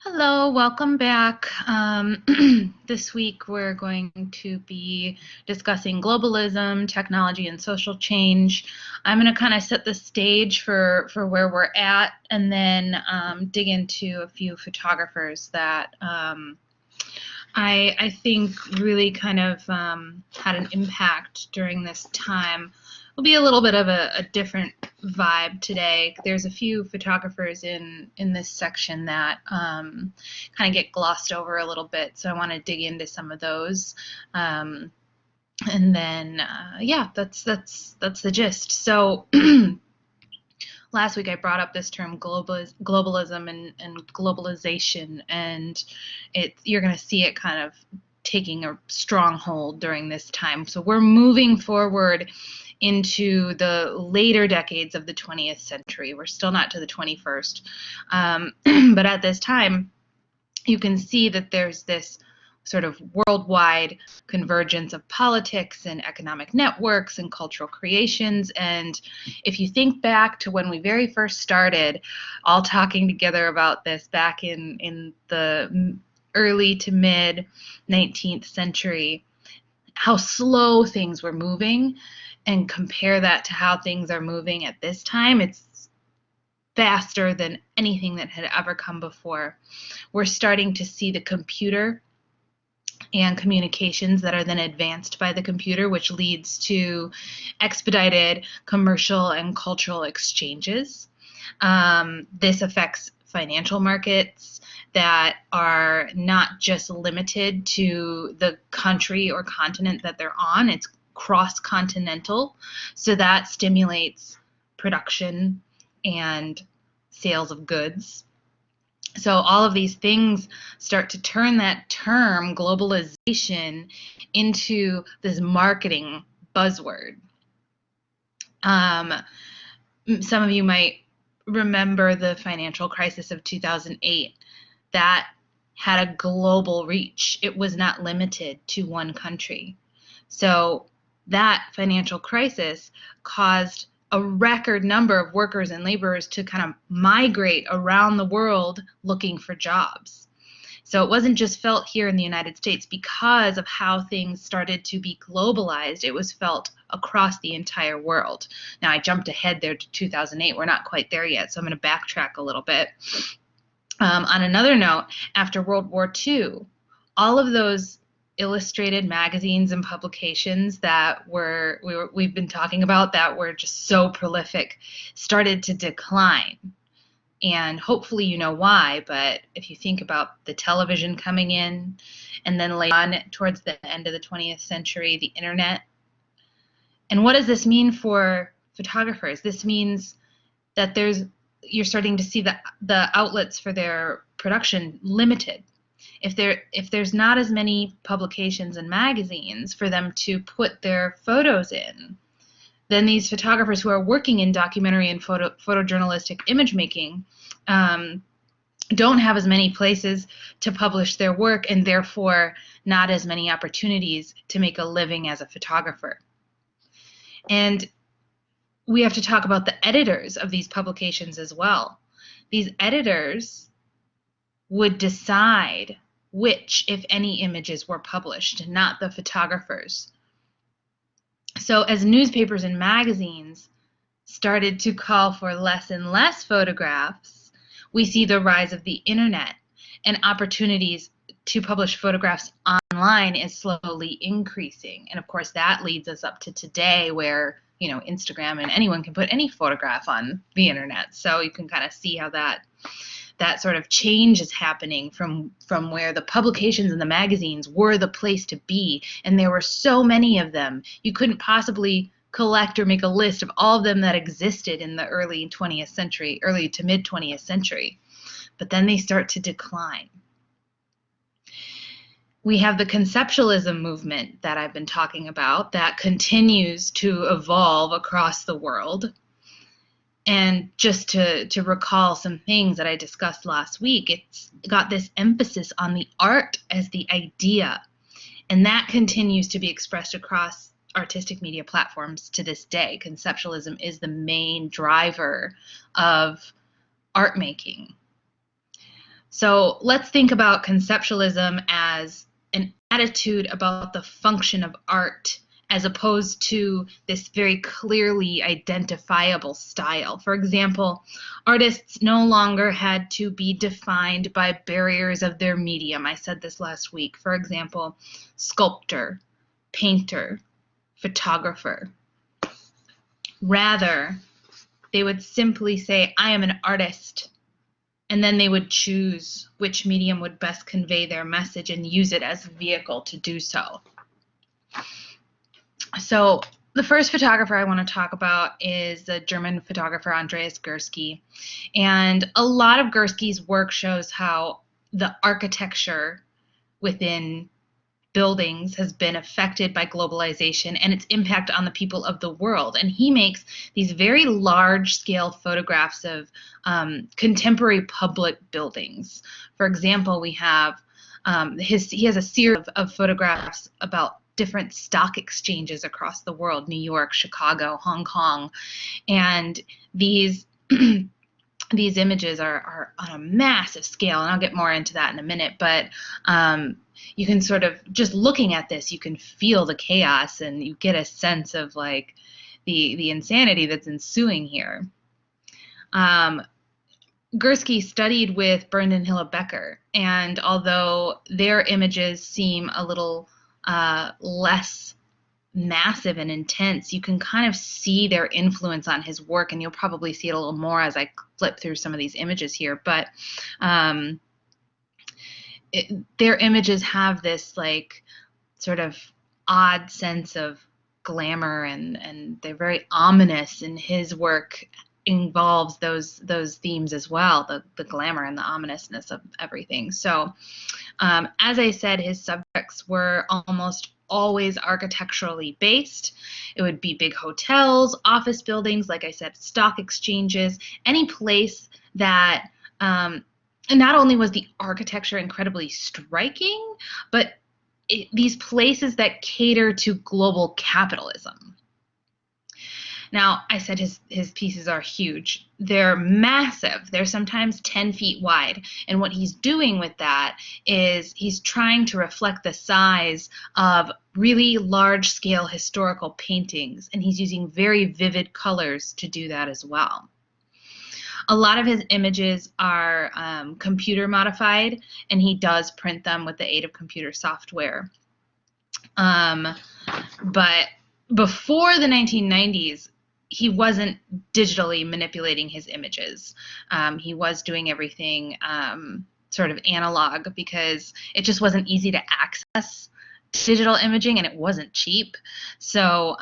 Hello, welcome back. This week we're going to be discussing globalism, technology, and social change. I'm going to kind of set the stage for where we're at and then dig into a few photographers that I think really kind of had an impact during this time. It'll be a little bit of a different vibe today. There's a few photographers in this section that kind of get glossed over a little bit, so I want to dig into some of those. And then yeah, that's the gist. So last week I brought up this term globalism and globalization, and you're going to see it kind of taking a stronghold during this time. So we're moving forward into the later decades of the 20th century. We're still not to the 21st, but at this time, you can see that there's this sort of worldwide convergence of politics and economic networks and cultural creations. And if you think back to when we very first started all talking together about this back in the early to mid 19th century, how slow things were moving, and compare that to how things are moving at this time, it's faster than anything that had ever come before. We're starting to see the computer and communications that are then advanced by the computer, which leads to expedited commercial and cultural exchanges. This affects financial markets that are not just limited to the country or continent that they're on. It's cross-continental, so that stimulates production and sales of goods. So all of these things start to turn that term globalization into this marketing buzzword. Some of you might remember the financial crisis of 2008. That had a global reach. It was not limited to one country. So that financial crisis caused a record number of workers and laborers to kind of migrate around the world looking for jobs. So it wasn't just felt here in the United States because of how things started to be globalized. It was felt across the entire world. Now, I jumped ahead there to 2008. We're not quite there yet, so I'm going to backtrack a little bit. On another note, after World War II, all of those illustrated magazines and publications that we've been talking about that were just so prolific started to decline. And hopefully you know why, but if you think about the television coming in, and then later on towards the end of the 20th century, the internet. And what does this mean for photographers? This means that you're starting to see the outlets for their production limited. If there's not as many publications and magazines for them to put their photos in, then these photographers who are working in documentary and photojournalistic image making don't have as many places to publish their work, and therefore not as many opportunities to make a living as a photographer. And we have to talk about the editors of these publications as well. These editors would decide which, if any, images were published, not the photographers. So as newspapers and magazines started to call for less and less photographs, we see the rise of the internet, and opportunities to publish photographs online is slowly increasing. And of course, that leads us up to today, where Instagram and anyone can put any photograph on the internet. So you can kind of see how that sort of change is happening from where the publications and the magazines were the place to be, and there were so many of them. You couldn't possibly collect or make a list of all of them that existed in the early 20th century, early to mid 20th century. But then they start to decline. We have the conceptualism movement that I've been talking about that continues to evolve across the world. And just to recall some things that I discussed last week, it's got this emphasis on the art as the idea. And that continues to be expressed across artistic media platforms to this day. Conceptualism is the main driver of art making. So let's think about conceptualism as an attitude about the function of art as opposed to this very clearly identifiable style. For example, artists no longer had to be defined by barriers of their medium. I said this last week. For example, sculptor, painter, photographer. Rather, they would simply say, I am an artist. And then they would choose which medium would best convey their message and use it as a vehicle to do so. So the first photographer I want to talk about is the German photographer Andreas Gursky. And a lot of Gursky's work shows how the architecture within buildings has been affected by globalization and its impact on the people of the world. And he makes these very large-scale photographs of contemporary public buildings. For example, we have he has a series of photographs about different stock exchanges across the world: New York, Chicago, Hong Kong, and these these images are on a massive scale, and I'll get more into that in a minute, but you can sort of, just looking at this, you can feel the chaos and you get a sense of like the insanity that's ensuing here. Gursky studied with Bernd and Hilla Becker, and although their images seem a little less massive and intense, you can kind of see their influence on his work, and you'll probably see it a little more as I flip through some of these images here. But their images have this like sort of odd sense of glamour, and they're very ominous, and his work involves those themes as well, the glamour and the ominousness of everything. So as I said, his subjects were almost always architecturally based. It would be big hotels, office buildings, like I said, stock exchanges, any place that not only was the architecture incredibly striking, but these places that cater to global capitalism. Now, I said his pieces are huge. They're massive. They're sometimes 10 feet wide. And what he's doing with that is he's trying to reflect the size of really large-scale historical paintings, and he's using very vivid colors to do that as well. A lot of his images are computer modified, and he does print them with the aid of computer software. But before the 1990s, he wasn't digitally manipulating his images. He was doing everything sort of analog, because it just wasn't easy to access digital imaging, and it wasn't cheap. So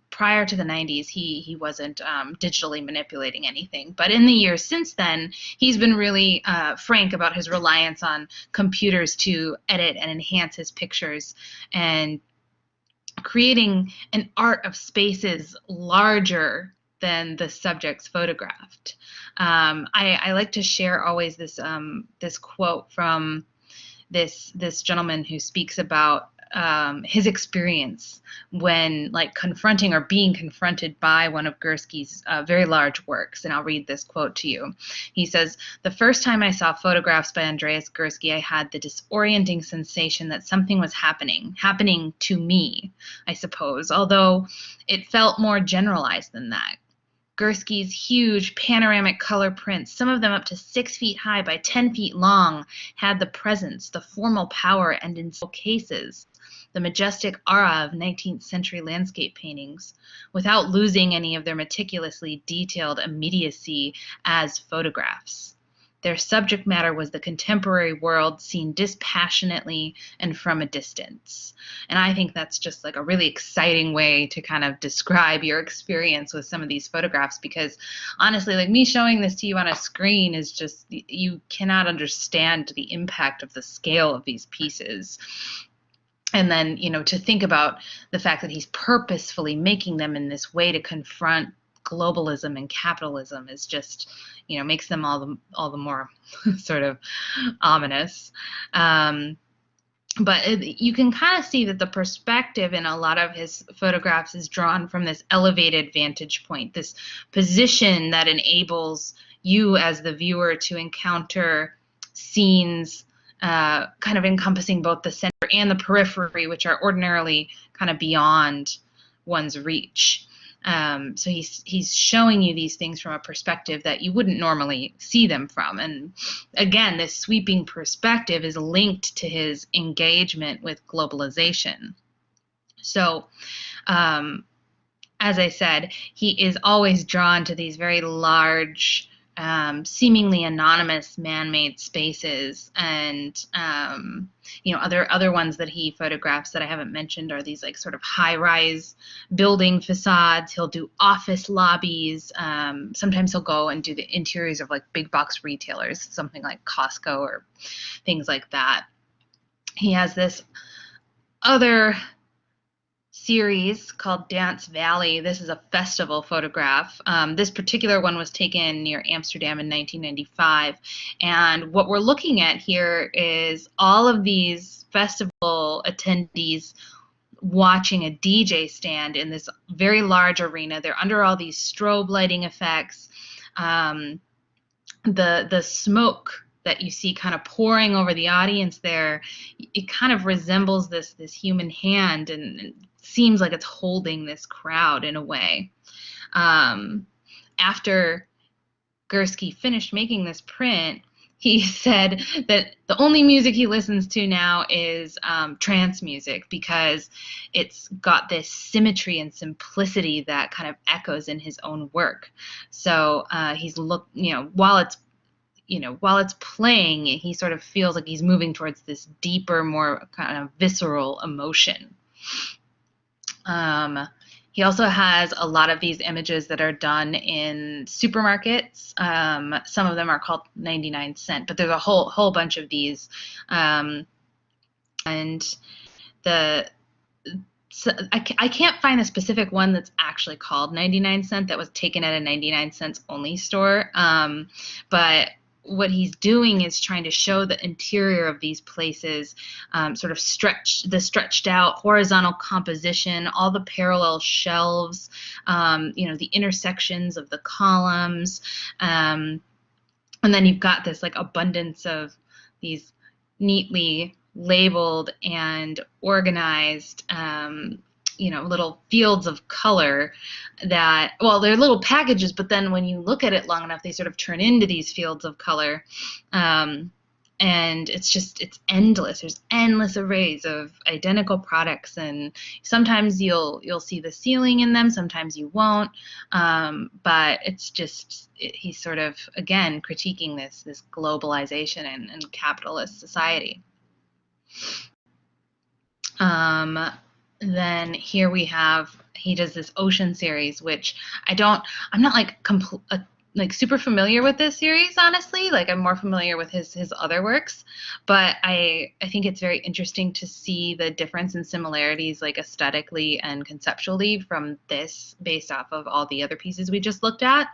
prior to the 90s, he wasn't digitally manipulating anything. But in the years since then, he's been really frank about his reliance on computers to edit and enhance his pictures, and creating an art of spaces larger than the subjects photographed. I like to share always this this quote from this gentleman who speaks about his experience when like confronting or being confronted by one of Gursky's very large works. And I'll read this quote to you. He says, "The first time I saw photographs by Andreas Gursky, I had the disorienting sensation that something was happening to me, I suppose, although it felt more generalized than that. Gursky's huge panoramic color prints, some of them up to 6 feet high by 10 feet long, had the presence, the formal power, and in some cases, the majestic aura of 19th century landscape paintings, without losing any of their meticulously detailed immediacy as photographs. Their subject matter was the contemporary world seen dispassionately and from a distance." And I think that's just like a really exciting way to kind of describe your experience with some of these photographs, because honestly, like me showing this to you on a screen is just, you cannot understand the impact of the scale of these pieces. And then, you know, to think about the fact that he's purposefully making them in this way to confront globalism and capitalism is just, you know, makes them all the more sort of ominous. But you can kind of see that the perspective in a lot of his photographs is drawn from this elevated vantage point, this position that enables you as the viewer to encounter scenes kind of encompassing both the center and the periphery, which are ordinarily kind of beyond one's reach. So he's showing you these things from a perspective that you wouldn't normally see them from. And again, this sweeping perspective is linked to his engagement with globalization. So, as I said, he is always drawn to these very large, seemingly anonymous man-made spaces, and other ones that he photographs that I haven't mentioned are these like sort of high-rise building facades. He'll do office lobbies. Sometimes he'll go and do the interiors of like big box retailers, something like Costco or things like that. He has this other series called Dance Valley. This is a festival photograph. This particular one was taken near Amsterdam in 1995. And what we're looking at here is all of these festival attendees watching a DJ stand in this very large arena. They're under all these strobe lighting effects. The smoke that you see kind of pouring over the audience there, it kind of resembles this human hand, and seems like it's holding this crowd in a way. After Gursky finished making this print, he said that the only music he listens to now is trance music, because it's got this symmetry and simplicity that kind of echoes in his own work. So while it's playing, he sort of feels like he's moving towards this deeper, more kind of visceral emotion. He also has a lot of these images that are done in supermarkets. Some of them are called 99 cent, but there's a whole bunch of these. I can't find a specific one that's actually called 99 cent that was taken at a 99 cents only store. But what he's doing is trying to show the interior of these places, sort of stretched out horizontal composition, all the parallel shelves, the intersections of the columns, and then you've got this like abundance of these neatly labeled and organized little fields of color that, well, they're little packages, but then when you look at it long enough, they sort of turn into these fields of color. And it's endless. There's endless arrays of identical products, and sometimes you'll see the ceiling in them, sometimes you won't. But it's just, he's sort of, again, critiquing this globalization and capitalist society. Then here he does this ocean series, which I'm not like super familiar with this series, honestly. Like, I'm more familiar with his other works, but I think it's very interesting to see the difference and similarities, like aesthetically and conceptually, from this based off of all the other pieces we just looked at.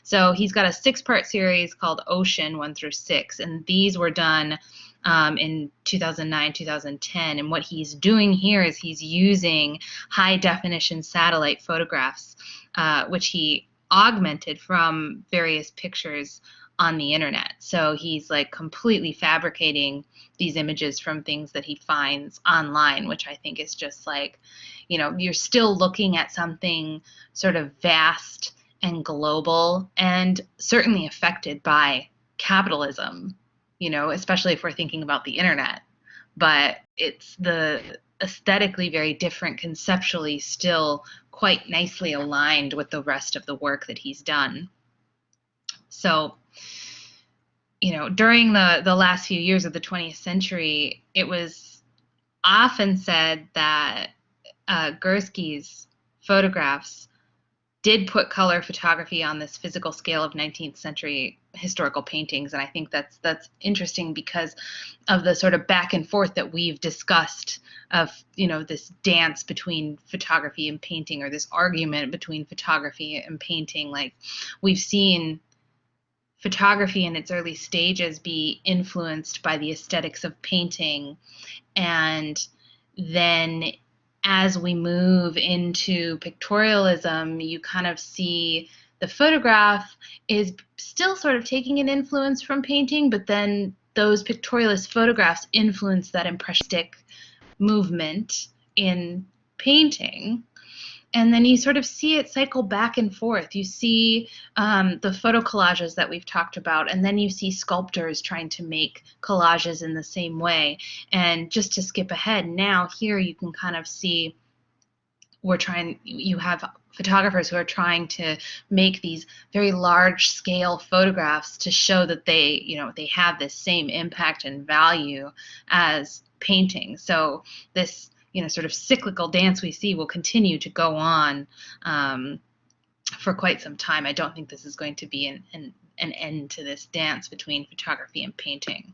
So he's got a 6-part series called Ocean 1 through 6, and these were done in 2009, 2010. And what he's doing here is he's using high definition satellite photographs, which he augmented from various pictures on the internet. So he's like completely fabricating these images from things that he finds online, which I think is just like, you're still looking at something sort of vast and global and certainly affected by capitalism, especially if we're thinking about the internet. But it's the aesthetically very different, conceptually still quite nicely aligned with the rest of the work that he's done. So, during the last few years of the 20th century, it was often said that Gursky's photographs did put color photography on this physical scale of 19th century historical paintings. And I think that's interesting because of the sort of back and forth that we've discussed of, this dance between photography and painting, or this argument between photography and painting. Like, we've seen photography in its early stages be influenced by the aesthetics of painting, and then as we move into pictorialism, you kind of see the photograph is still sort of taking an influence from painting, but then those pictorialist photographs influenced that impressionistic movement in painting. And then you sort of see it cycle back and forth. You see the photo collages that we've talked about, and then you see sculptors trying to make collages in the same way. And just to skip ahead, now here you can kind of see you have photographers who are trying to make these very large scale photographs to show that they have this same impact and value as painting. So this sort of cyclical dance we see will continue to go on for quite some time. I don't think this is going to be an end to this dance between photography and painting.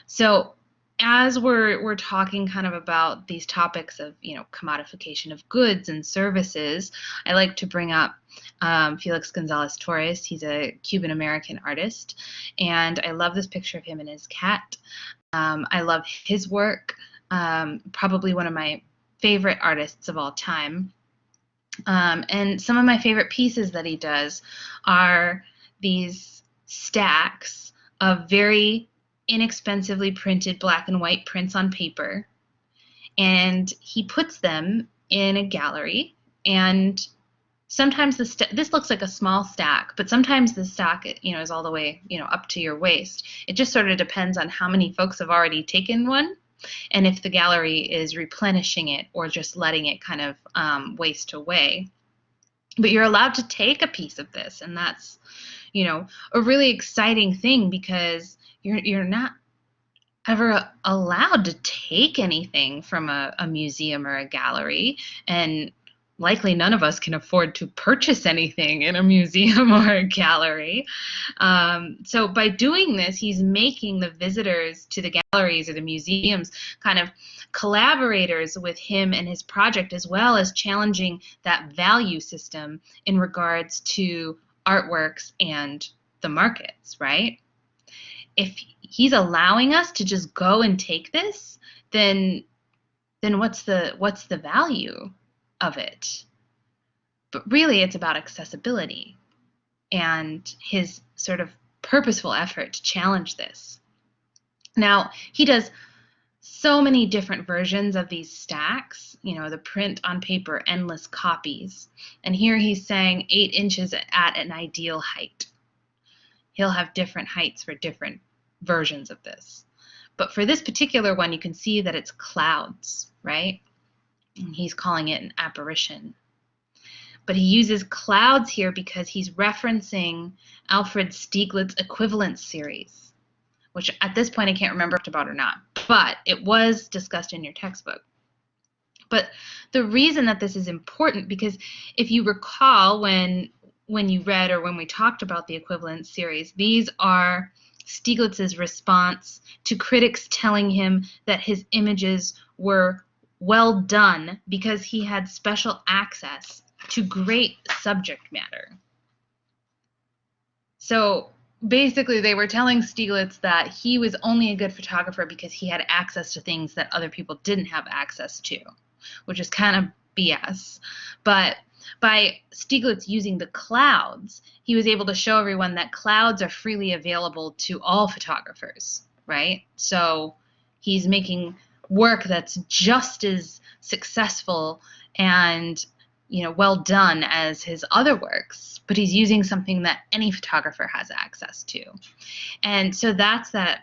So as we're talking kind of about these topics of commodification of goods and services, I like to bring up Felix Gonzalez Torres. He's a Cuban American artist, and I love this picture of him and his cat. I love his work, probably one of my favorite artists of all time. And some of my favorite pieces that he does are these stacks of very inexpensively printed black and white prints on paper. And he puts them in a gallery, and sometimes this looks like a small stack, but sometimes the stack is all the way up to your waist. It just sort of depends on how many folks have already taken one, and if the gallery is replenishing it or just letting it kind of waste away. But you're allowed to take a piece of this, and that's a really exciting thing, because you're not ever allowed to take anything from a museum or a gallery, and likely none of us can afford to purchase anything in a museum or a gallery. So by doing this, he's making the visitors to the galleries or the museums kind of collaborators with him and his project, as well as challenging that value system in regards to artworks and the markets, right? If he's allowing us to just go and take this, then what's the value of it? But really, it's about accessibility and his sort of purposeful effort to challenge this. Now, he does so many different versions of these stacks, the print on paper, endless copies. And here he's saying 8 inches at an ideal height. He'll have different heights for different versions of this. But for this particular one, you can see that it's clouds, right? And he's calling it an apparition. But he uses clouds here because he's referencing Alfred Stieglitz's equivalence series, which at this point I can't remember if it's about or not, but it was discussed in your textbook. But the reason that this is important, because if you recall when you read or when we talked about the equivalence series, these are Stieglitz's response to critics telling him that his images were well done because he had special access to great subject matter. So basically they were telling Stieglitz that he was only a good photographer because he had access to things that other people didn't have access to, which is kind of BS. But by Stieglitz using the clouds, he was able to show everyone that clouds are freely available to all photographers, right? So he's making work that's just as successful and well done as his other works, but he's using something that any photographer has access to. And so that's that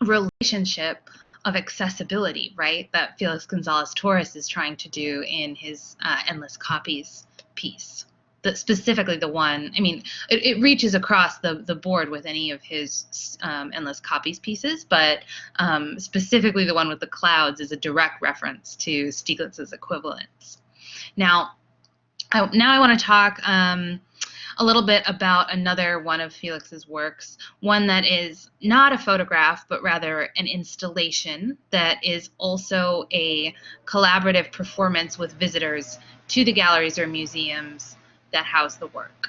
relationship of accessibility, right, that Felix Gonzalez Torres is trying to do in his Endless Copies piece. Specifically the one, it reaches across the board with any of his Endless Copies pieces, but specifically the one with the clouds is a direct reference to Stieglitz's equivalence. Now I want to talk a little bit about another one of Felix's works, one that is not a photograph, but rather an installation that is also a collaborative performance with visitors to the galleries or museums that house the work.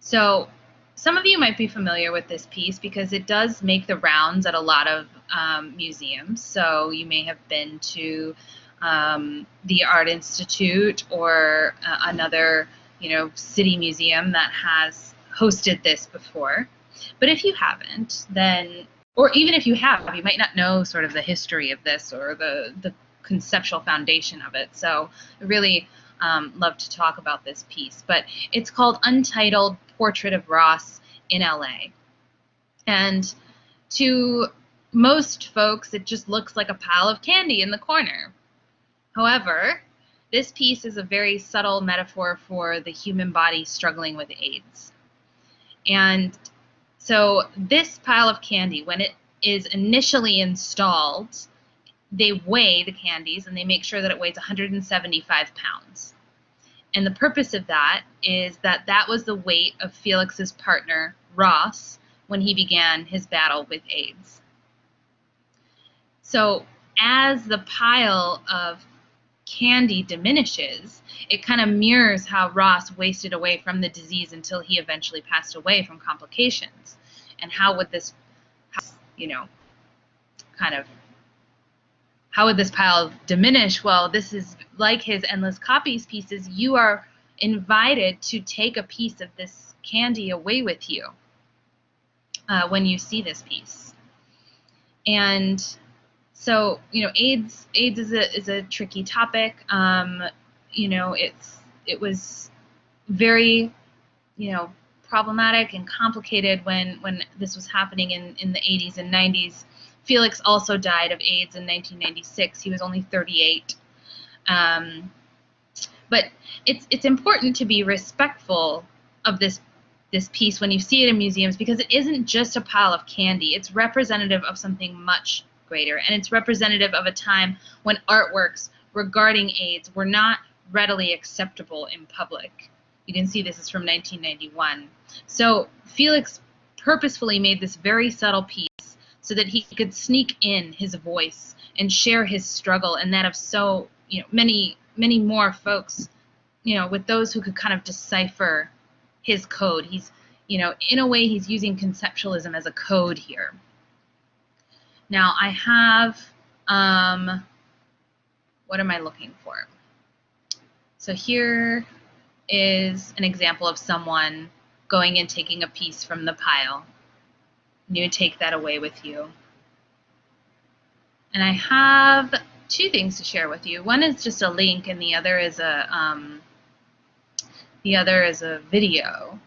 So some of you might be familiar with this piece because it does make the rounds at a lot of museums. So you may have been to the Art Institute or another city museum that has hosted this before. But if you haven't, then, or even if you have, you might not know sort of the history of this or the conceptual foundation of it. So I really love to talk about this piece. But it's called Untitled Portrait of Ross in LA. And to most folks, it just looks like a pile of candy in the corner. However, this piece is a very subtle metaphor for the human body struggling with AIDS. And so this pile of candy, when it is initially installed, they weigh the candies and they make sure that it weighs 175 pounds. And the purpose of that is that that was the weight of Felix's partner, Ross, when he began his battle with AIDS. So as the pile of candy diminishes, it kind of mirrors how Ross wasted away from the disease until he eventually passed away from complications. And how would this, how would this pile diminish? Well, this is like his Endless Copies pieces. You are invited to take a piece of this candy away with you when you see this piece. And so, AIDS is a tricky topic. It was very, problematic and complicated when this was happening in the 80s and 90s. Felix also died of AIDS in 1996. He was only 38. But it's important to be respectful of this piece when you see it in museums, because it isn't just a pile of candy. It's representative of something much greater, and it's representative of a time when artworks regarding AIDS were not readily acceptable in public. You can see this is from 1991. So Felix purposefully made this very subtle piece so that he could sneak in his voice and share his struggle and that of so many more folks, with those who could kind of decipher his code. He's, in a way, he's using conceptualism as a code here. Now I have, what am I looking for? So here is an example of someone going and taking a piece from the pile. You take that away with you. And I have two things to share with you. One is just a link, and the other is a video.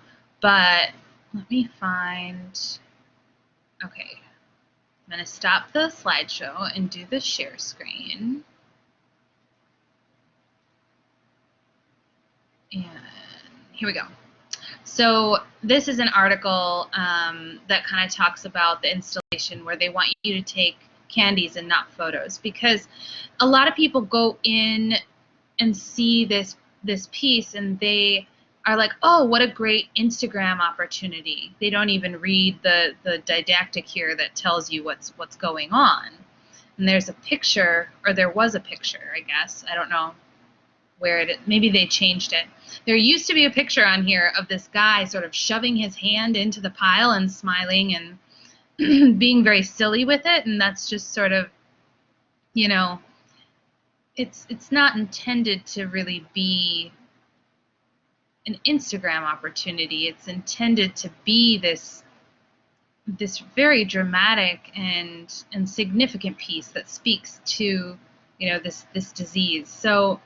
But let me find. Okay, I'm going to stop the slideshow and do the share screen. And here we go. So this is an article that kind of talks about the installation where they want you to take candies and not photos, because a lot of people go in and see this piece and they are like, oh, what a great Instagram opportunity. They don't even read the didactic here that tells you what's going on. And there's a picture, or there was a picture, I guess. I don't know where maybe they changed it. There used to be a picture on here of this guy sort of shoving his hand into the pile and smiling and being very silly with it, and that's just sort of, it's not intended to really be an Instagram opportunity. It's intended to be this very dramatic and significant piece that speaks to, this disease. So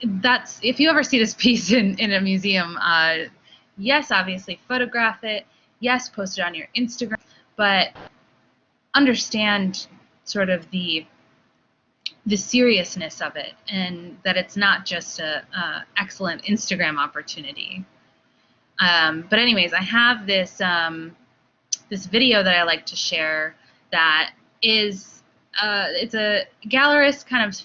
that's, if you ever see this piece in a museum, yes, obviously photograph it, yes, post it on your Instagram, but understand sort of the seriousness of it, and that it's not just a excellent Instagram opportunity. But anyways, I have this this video that I like to share that is it's a gallerist kind of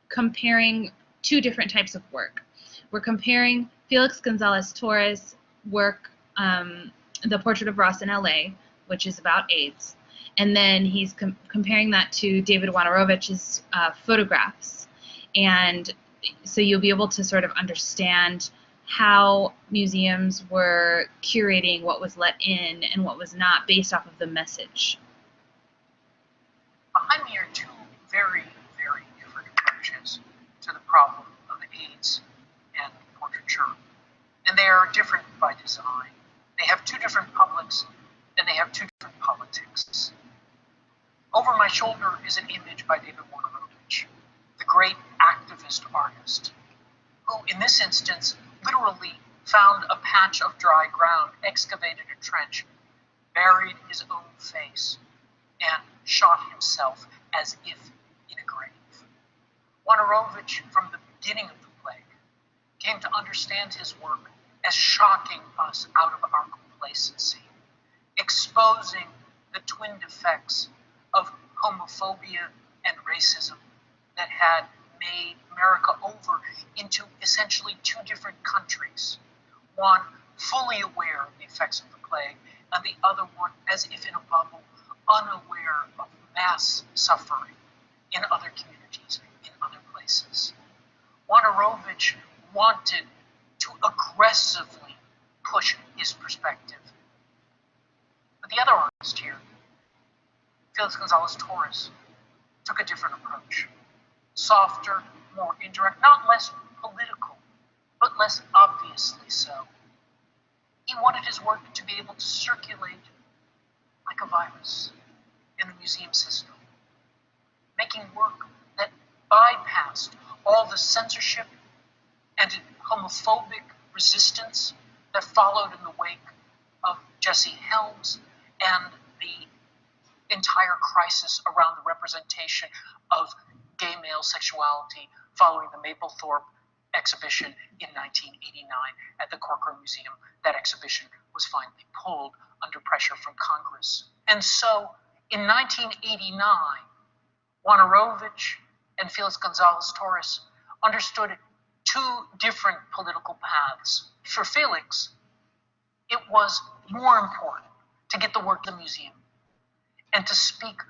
comparing two different types of work. We're comparing Felix Gonzalez Torres' work, The Portrait of Ross in LA, which is about AIDS, and then he's comparing that to David Wojnarowicz's photographs. And so you'll be able to sort of understand how museums were curating what was let in and what was not based off of the message. Behind me are two very, very different approaches to the problem of AIDS and portraiture. And they are different by design. They have two different publics, and they have two different politics. Over my shoulder is an image by David Wojnarowicz, the great activist artist, who in this instance literally found a patch of dry ground, excavated a trench, buried his own face, and shot himself as if in a grave. Wojnarowicz, from the beginning of the plague, came to understand his work as shocking us out of our complacency, exposing the twin defects of homophobia and racism that had made America over into essentially two different countries, one fully aware of the effects of the plague, and the other one as if in a bubble, unaware of mass suffering in other communities, in other places. Wojnarowicz wanted to aggressively push his perspective. But the other artist here, Felix Gonzalez Torres, took a different approach. Softer, more indirect, not less political, but less obviously so. He wanted his work to be able to circulate like a virus in the museum system, making work that bypassed all the censorship and homophobic resistance that followed in the wake of Jesse Helms and the entire crisis around the representation of gay male sexuality following the Mapplethorpe exhibition in 1989 at the Corcoran Museum. That exhibition was finally pulled under pressure from Congress. And so in 1989, Wojnarowicz and Felix Gonzalez Torres understood two different political paths. For Felix, it was more important to get the work to the museum and to speak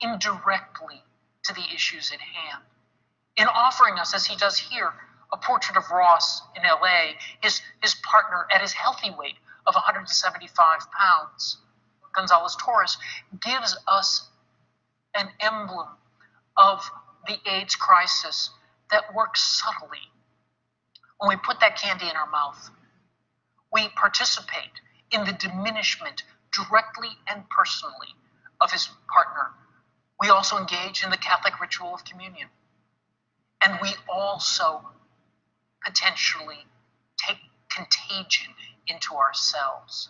indirectly to the issues at hand. In offering us, as he does here, a portrait of Ross in LA, his partner at his healthy weight of 175 pounds, Gonzalez Torres gives us an emblem of the AIDS crisis that works subtly. When we put that candy in our mouth, we participate in the diminishment directly and personally of his partner. We also engage in the Catholic ritual of communion. And we also potentially take contagion into ourselves.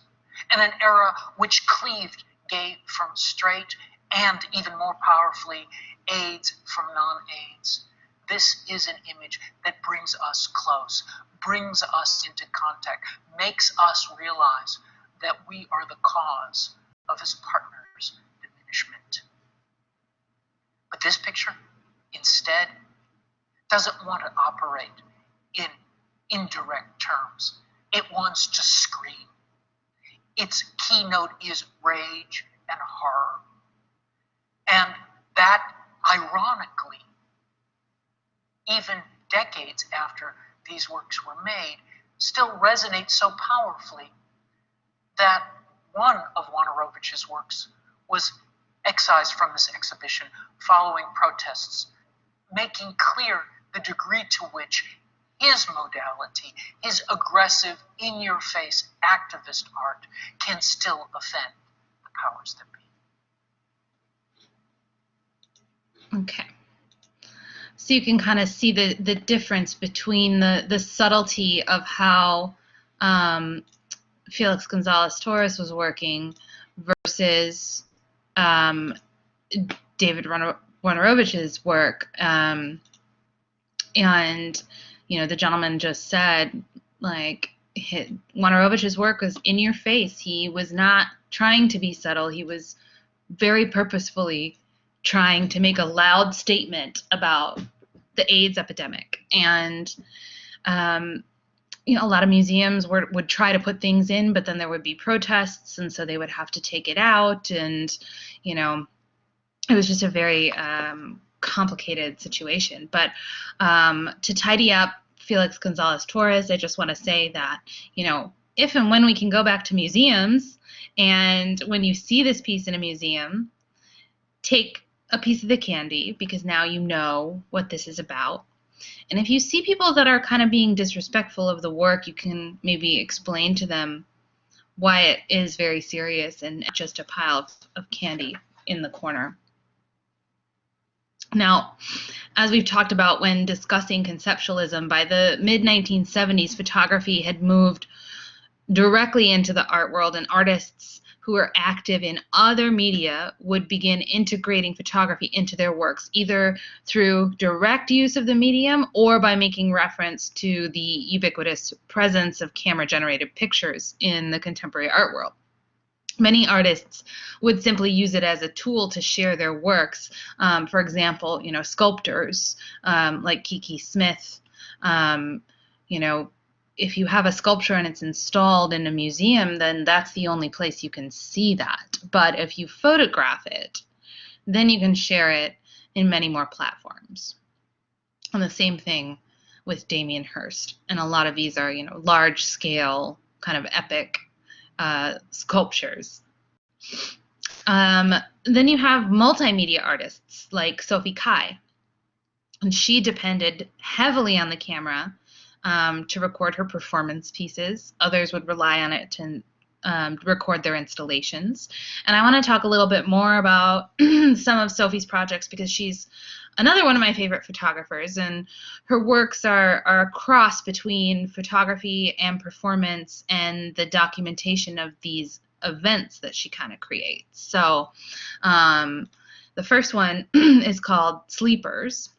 In an era which cleaved gay from straight and even more powerfully AIDS from non-AIDS. This is an image that brings us close, brings us into contact, makes us realize that we are the cause of his partner's diminishment. But this picture, instead, doesn't want to operate in indirect terms. It wants to scream. Its keynote is rage and horror. And that, ironically, even decades after these works were made, still resonates so powerfully that one of Wojnarowicz's works was excised from this exhibition following protests, making clear the degree to which his modality, his aggressive, in-your-face activist art can still offend the powers that be. Okay. So you can kind of see the difference between the subtlety of how Felix Gonzalez Torres was working versus David Wojnarowicz's work. And, you know, the gentleman just said, like, Wojnarowicz's work was in your face. He was not trying to be subtle. He was very purposefully trying to make a loud statement about the AIDS epidemic. And, you know, a lot of museums would try to put things in, but then there would be protests, and so they would have to take it out. And, you know, it was just a very complicated situation. But to tidy up Felix Gonzalez Torres, I just want to say that, you know, if and when we can go back to museums, and when you see this piece in a museum, take a piece of the candy, because now you know what this is about. And if you see people that are kind of being disrespectful of the work, you can maybe explain to them Wyatt is very serious and just a pile of candy in the corner. Now, as we've talked about when discussing conceptualism, by the mid-1970s, photography had moved directly into the art world, and artists who were active in other media would begin integrating photography into their works, either through direct use of the medium or by making reference to the ubiquitous presence of camera-generated pictures in the contemporary art world. Many artists would simply use it as a tool to share their works. For example, sculptors like Kiki Smith, if you have a sculpture and it's installed in a museum, then that's the only place you can see that. But if you photograph it, then you can share it in many more platforms. And the same thing with Damien Hirst. And a lot of these are, large scale, kind of epic sculptures. Then you have multimedia artists like Sophie Kai. And she depended heavily on the camera to record her performance pieces. Others would rely on it to record their installations. And I want to talk a little bit more about some of Sophie's projects because she's another one of my favorite photographers, and her works are a cross between photography and performance and the documentation of these events that she kind of creates. So the first one is called Sleepers.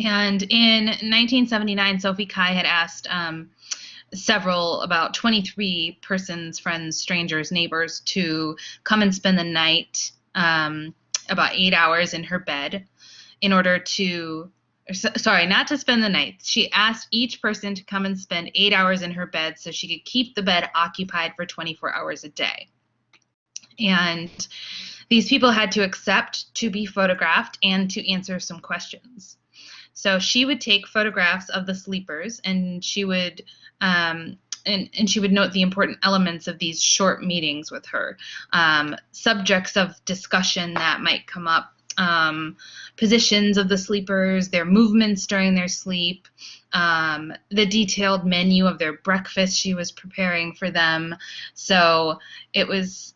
And in 1979, Sophie Kai had asked about 23 persons, friends, strangers, neighbors to come and spend the night, about 8 hours in her bed in order to, sorry, not to spend the night. She asked each person to come and spend 8 hours in her bed so she could keep the bed occupied for 24 hours a day. And these people had to accept to be photographed and to answer some questions. So she would take photographs of the sleepers, and she would and she would note the important elements of these short meetings with her, subjects of discussion that might come up, positions of the sleepers, their movements during their sleep, the detailed menu of their breakfast she was preparing for them. So it was,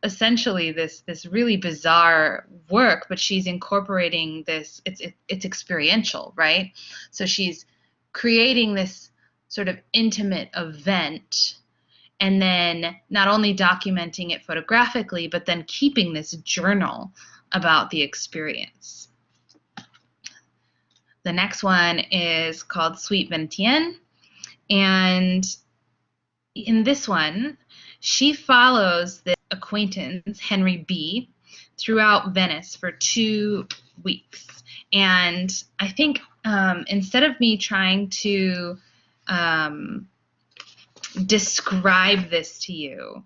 essentially this really bizarre work, but she's incorporating this, it's experiential, right? So she's creating this sort of intimate event and then not only documenting it photographically, but then keeping this journal about the experience. The next one is called Suite 21, and in this one, she follows this acquaintance, Henry B., throughout Venice for 2 weeks. And I think instead of me trying to describe this to you,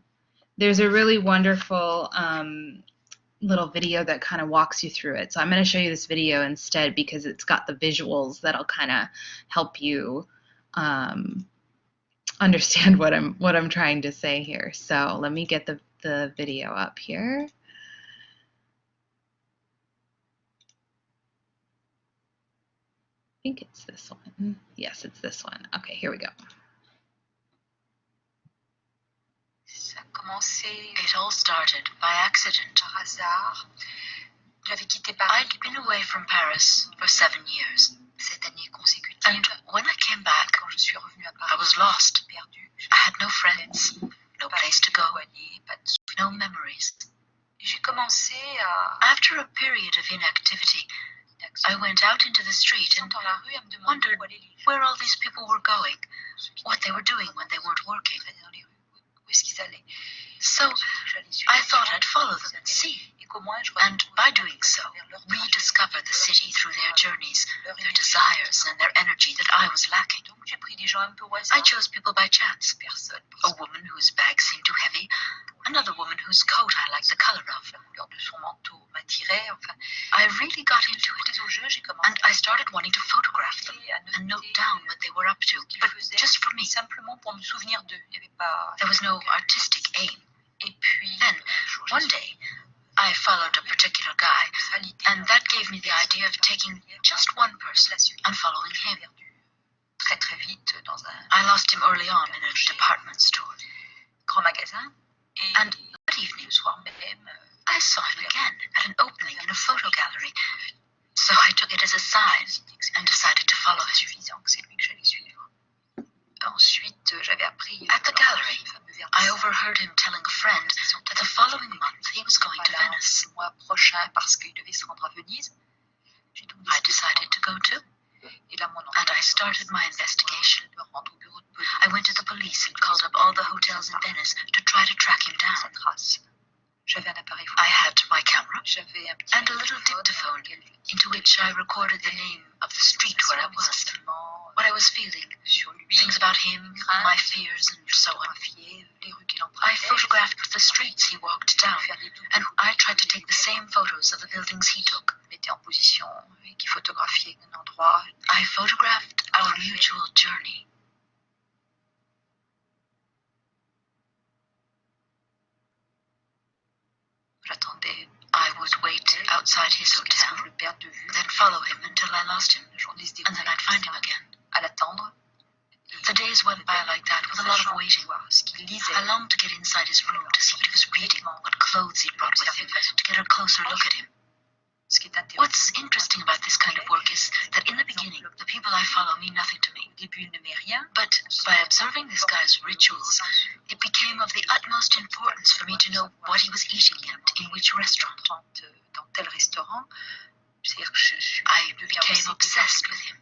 there's a really wonderful little video that kind of walks you through it. So I'm going to show you this video instead because it's got the visuals that'll kind of help you understand what I'm trying to say here. So let me get the video up here. I think it's this one. Yes, it's this one. Okay, here we go. It all started by accident. I'd been away from Paris for 7 years. And when I came back, I was lost. I had no friends, no place to go, no memories. After a period of inactivity, I went out into the street and wondered where all these people were going, what they were doing when they weren't working. So I thought I'd follow them and see, and by doing so, rediscover the city through their journeys, their desires, and their energy that I was lacking. I chose people by chance. A woman whose bag seemed too heavy, another woman whose coat I liked the color of. I really got into it, and I started wanting to photograph them and note down what they were up to, but just for me. There was no artistic aim. Then, one day, I followed a particular guy, and that gave me the idea of taking just one person and following him. I lost him early on in a department store. And that evening, I saw him again at an opening in a photo gallery. So I took it as a sign and decided to follow him. At the gallery, I overheard him telling a friend that the following month he was going to Venice. I decided to go too, and I started my investigation. I went to the police and called up all the hotels in Venice to try to track him down. I had my camera and a little dictaphone into which I recorded the name of the street where I was, what I was feeling, things about him, my fears, and so on. I photographed the streets he walked down, and I tried to take the same photos of the buildings he took. I photographed our mutual journey. I would wait outside his hotel, then follow him until I lost him, and then I'd find him again. The days went by like that, with a lot of waiting. I longed to get inside his room to see what he was reading, what clothes he'd brought with him, to get a closer look at him. What's interesting about this kind of work is that in the beginning, the people I follow mean nothing to me. But by observing this guy's rituals, it became of the utmost importance for me to know what he was eating and in which restaurant. I became obsessed with him.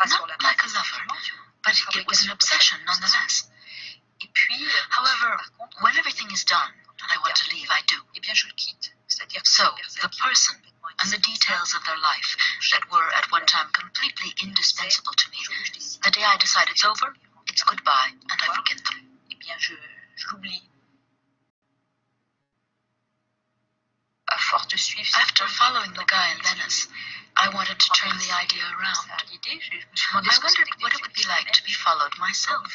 Not like a lover, but it was an obsession nonetheless. However, when everything is done and I want to leave, I do. So, the person and the details of their life that were at one time completely indispensable to me, the day I decide it's over, it's goodbye, and I forget them. After following the guy in Venice, I wanted to turn the idea around. I wondered what it would be like to be followed myself.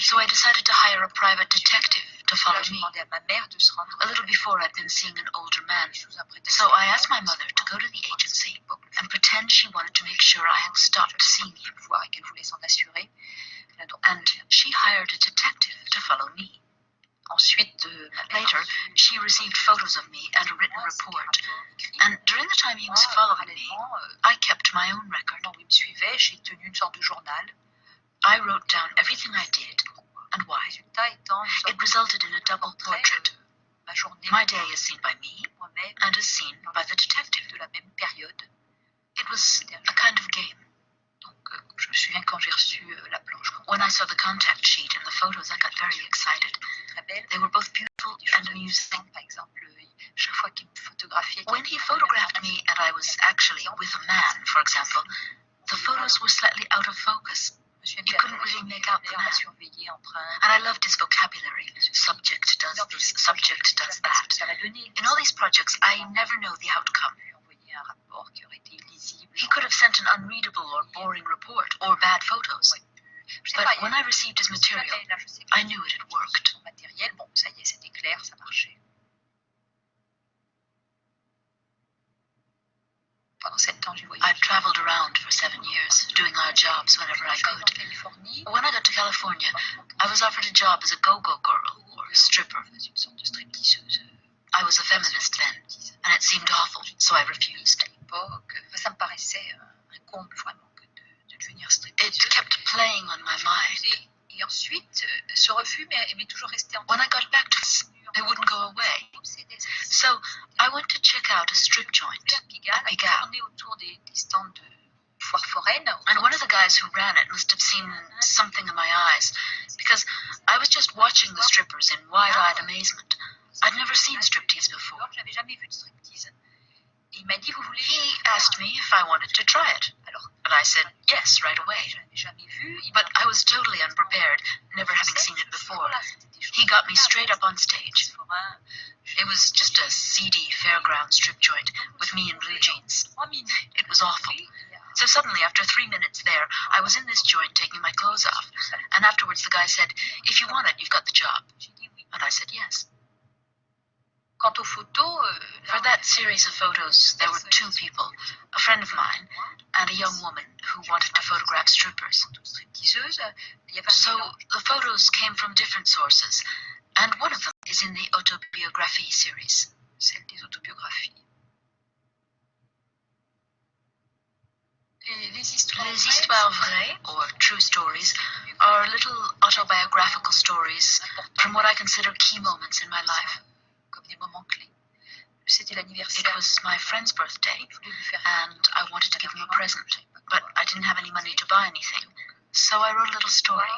So I decided to hire a private detective to follow me. A little before, I'd been seeing an older man. So I asked my mother to go to the agency and pretend she wanted to make sure I had stopped seeing him. And she hired a detective to follow me. Later, she received photos of me and a written report. And during the time he was following me, I kept my own record. I wrote down everything I did and why. It resulted in a double portrait. My day is seen by me and is seen by the detective. It was a kind of game. When I saw the contact sheet and the photos, I got very excited. They were both beautiful and amusing. When he photographed me and I was actually with a man, for example, the photos were slightly out of focus. You couldn't really make out the man. And I loved his vocabulary. Subject does this, subject does that. In all these projects, I never know the outcome. He could have sent an unreadable or boring report or bad photos. But when I received his material, I knew it had worked. I traveled around for 7 years, doing odd jobs whenever I could. When I got to California, I was offered a job as a go-go girl or a stripper. I was a feminist then, and it seemed awful, so I refused. It kept playing on my mind. When I got back to it wouldn't go away. So I went to check out a strip joint at Pigalle. And one of the guys who ran it must have seen something in my eyes, because I was just watching the strippers in wide-eyed amazement. I'd never seen striptease before. He asked me if I wanted to try it, and I said yes right away. But I was totally unprepared, never having seen it before. He got me straight up on stage. It was just a seedy fairground strip joint with me in blue jeans. It was awful. So suddenly, after 3 minutes there, I was in this joint taking my clothes off, and afterwards the guy said, "If you want it, you've got the job." And I said yes. For that series of photos, there were 2 people, a friend of mine and a young woman who wanted to photograph strippers. So the photos came from different sources, And one of them is in the autobiographie series. Celle des autobiographies. Les histoires vraies, or true stories, are little autobiographical stories from what I consider key moments in my life. comme des moments clés. C'était It l'anniversaire. was my friend's birthday, Je voulais lui faire and I wanted to give him a present, but I didn't have any money to buy anything. So I wrote a little story.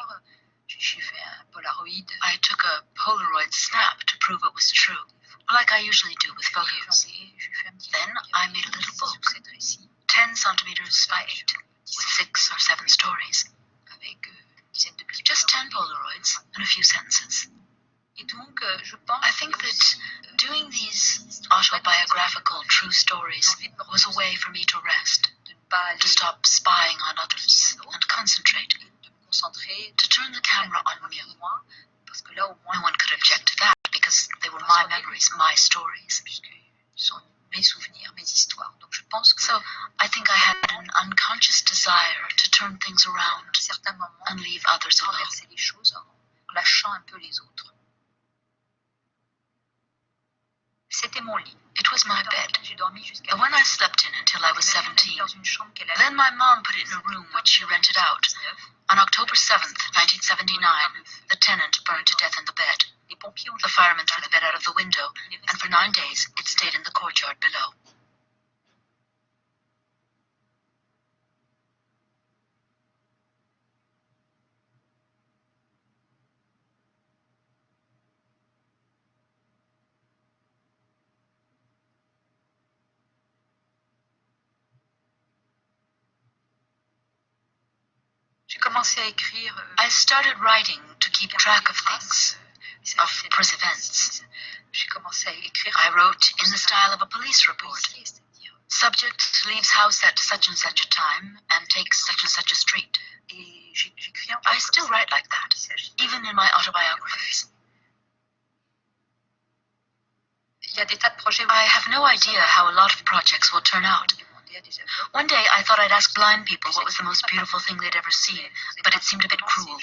J'ai fait un Polaroid. I took a Polaroid snap to prove it was true, like I usually do with photos. Then I made a little book, 10 centimeters by 8, with 6 or 7 stories. Avec une dizaine de petits Just 10 Polaroids. Polaroids and a few sentences. Et donc, je pense I think that doing these autobiographical true stories was a way for me to rest, de ne pas aller to stop spying on others and concentrate, de me concentrer to turn the camera on me. moi, parce que là au moins No one could object to that because they were my memories, my stories. puisqu'ils sont mes souvenirs, mes histoires. Donc je pense que So I think I had an unconscious desire to turn things à around un certain moment, and leave others alone. renverser les choses en lâchant un peu les autres. C'était mon lit. It was my bed. J'ai dormi jusqu'à The one I slept in until I was 17. dans une chambre qu'elle avait. Then my mom put it in a room which she rented out. On October 7th, 1979, the tenant burned to death in the bed. Les pompiers ont The firemen threw the bed out of the window, and for 9 days it stayed in the courtyard below. J'ai commencé à écrire. I started writing to keep track of things, of press events. J'ai commencé à écrire. I wrote in the style of a police report. C'est-à-dire, Subject leaves house at such and such a time and takes such and such a street. et j'écris I still write like that, even in my autobiographies. Il y a des tas de projets. I have no idea how a lot of projects will turn out. One day I thought I'd ask blind people what was the most beautiful thing they'd ever seen, but it seemed a bit cruel.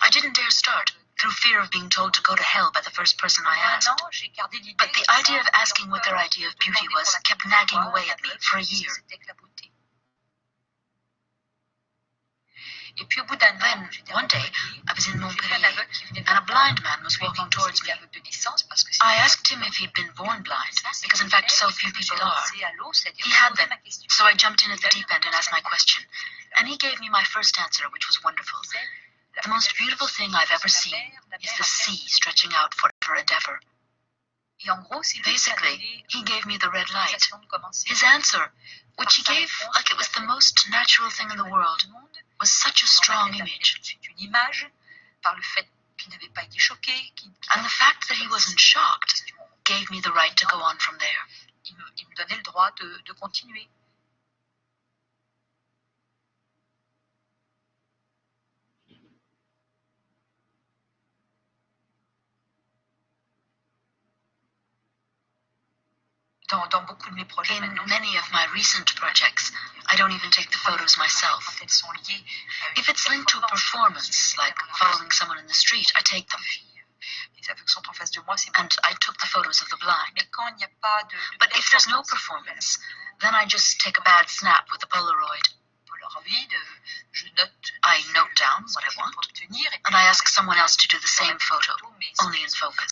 I didn't dare start, through fear of being told to go to hell by the first person I asked. But the idea of asking what their idea of beauty was kept nagging away at me for a year. Then, one day, I was in Montpellier, and a blind man was walking towards me. I asked him if he'd been born blind, because in fact so few people are. He had been, so I jumped in at the deep end and asked my question. And he gave me my first answer, which was wonderful. The most beautiful thing I've ever seen is the sea stretching out forever and ever. Basically, he gave me the red light. His answer, which he gave like it was the most natural thing in the world, was such a strong image. And the fact that he wasn't shocked gave me the right to go on from there. Il me donnait le droit de continuer. Dans beaucoup de mes projets. In many of my recent projects, I don't even take the photos myself. If it's linked to a performance, like following someone in the street, I take them. And I took the photos of the blind. But if there's no performance, then I just take a bad snap with a Polaroid. I note down what I want, and I ask someone else to do the same photo, only in focus.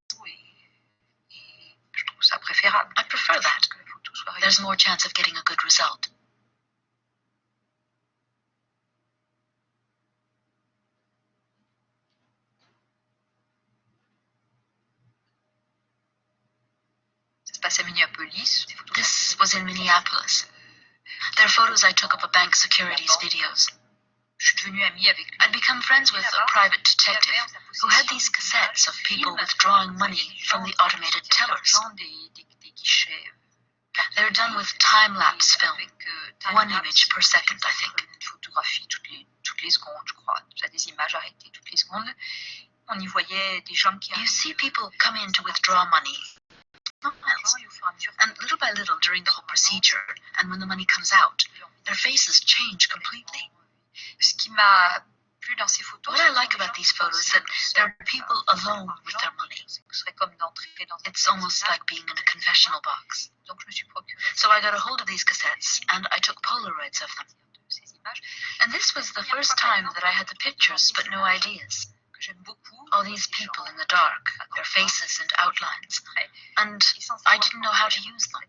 I prefer that. There's more chance of getting a good result. This was in Minneapolis. They're photos I took of a bank securities videos. I'd become friends with a private detective who had these cassettes of people withdrawing money from the automated tellers. They're done with time-lapse film, one image per second, I think. You see people come in to withdraw money, smiles, and little by little during the whole procedure, and when the money comes out, their faces change completely. Ce qui m'a What I like about these photos is that there are people alone with their money. It's almost like being in a confessional box. So I got a hold of these cassettes and I took Polaroids of them. And this was the first time that I had the pictures but no ideas. All these people in the dark, their faces and outlines, and I didn't know how to use them.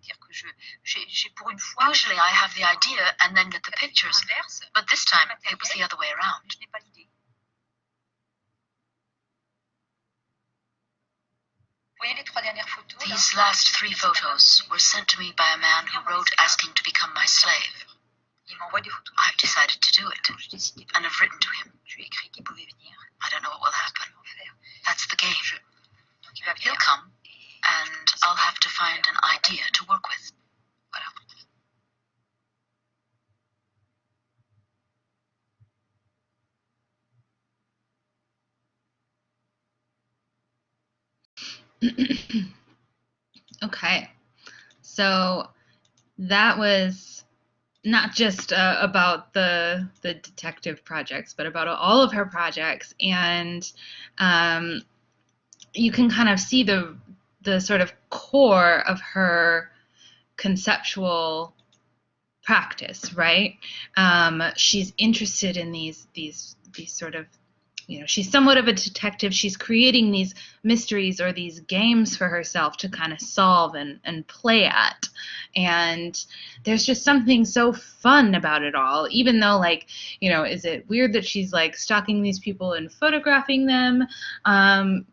Usually I have the idea and then get the pictures, but this time it was the other way around. These last 3 photos were sent to me by a man who wrote asking to become my slave. I've decided to do it, and have written to him. I don't know what will happen. That's the game. He'll come, and I'll have to find an idea to work with. Okay, so that was not just about the detective projects, but about all of her projects, and you can kind of see the sort of core of her conceptual practice, right? She's interested in these sort of, she's somewhat of a detective. She's creating these mysteries or these games for herself to kind of solve and play at. And there's just something so fun about it all, even though, like, is it weird that she's like stalking these people and photographing them? Probably.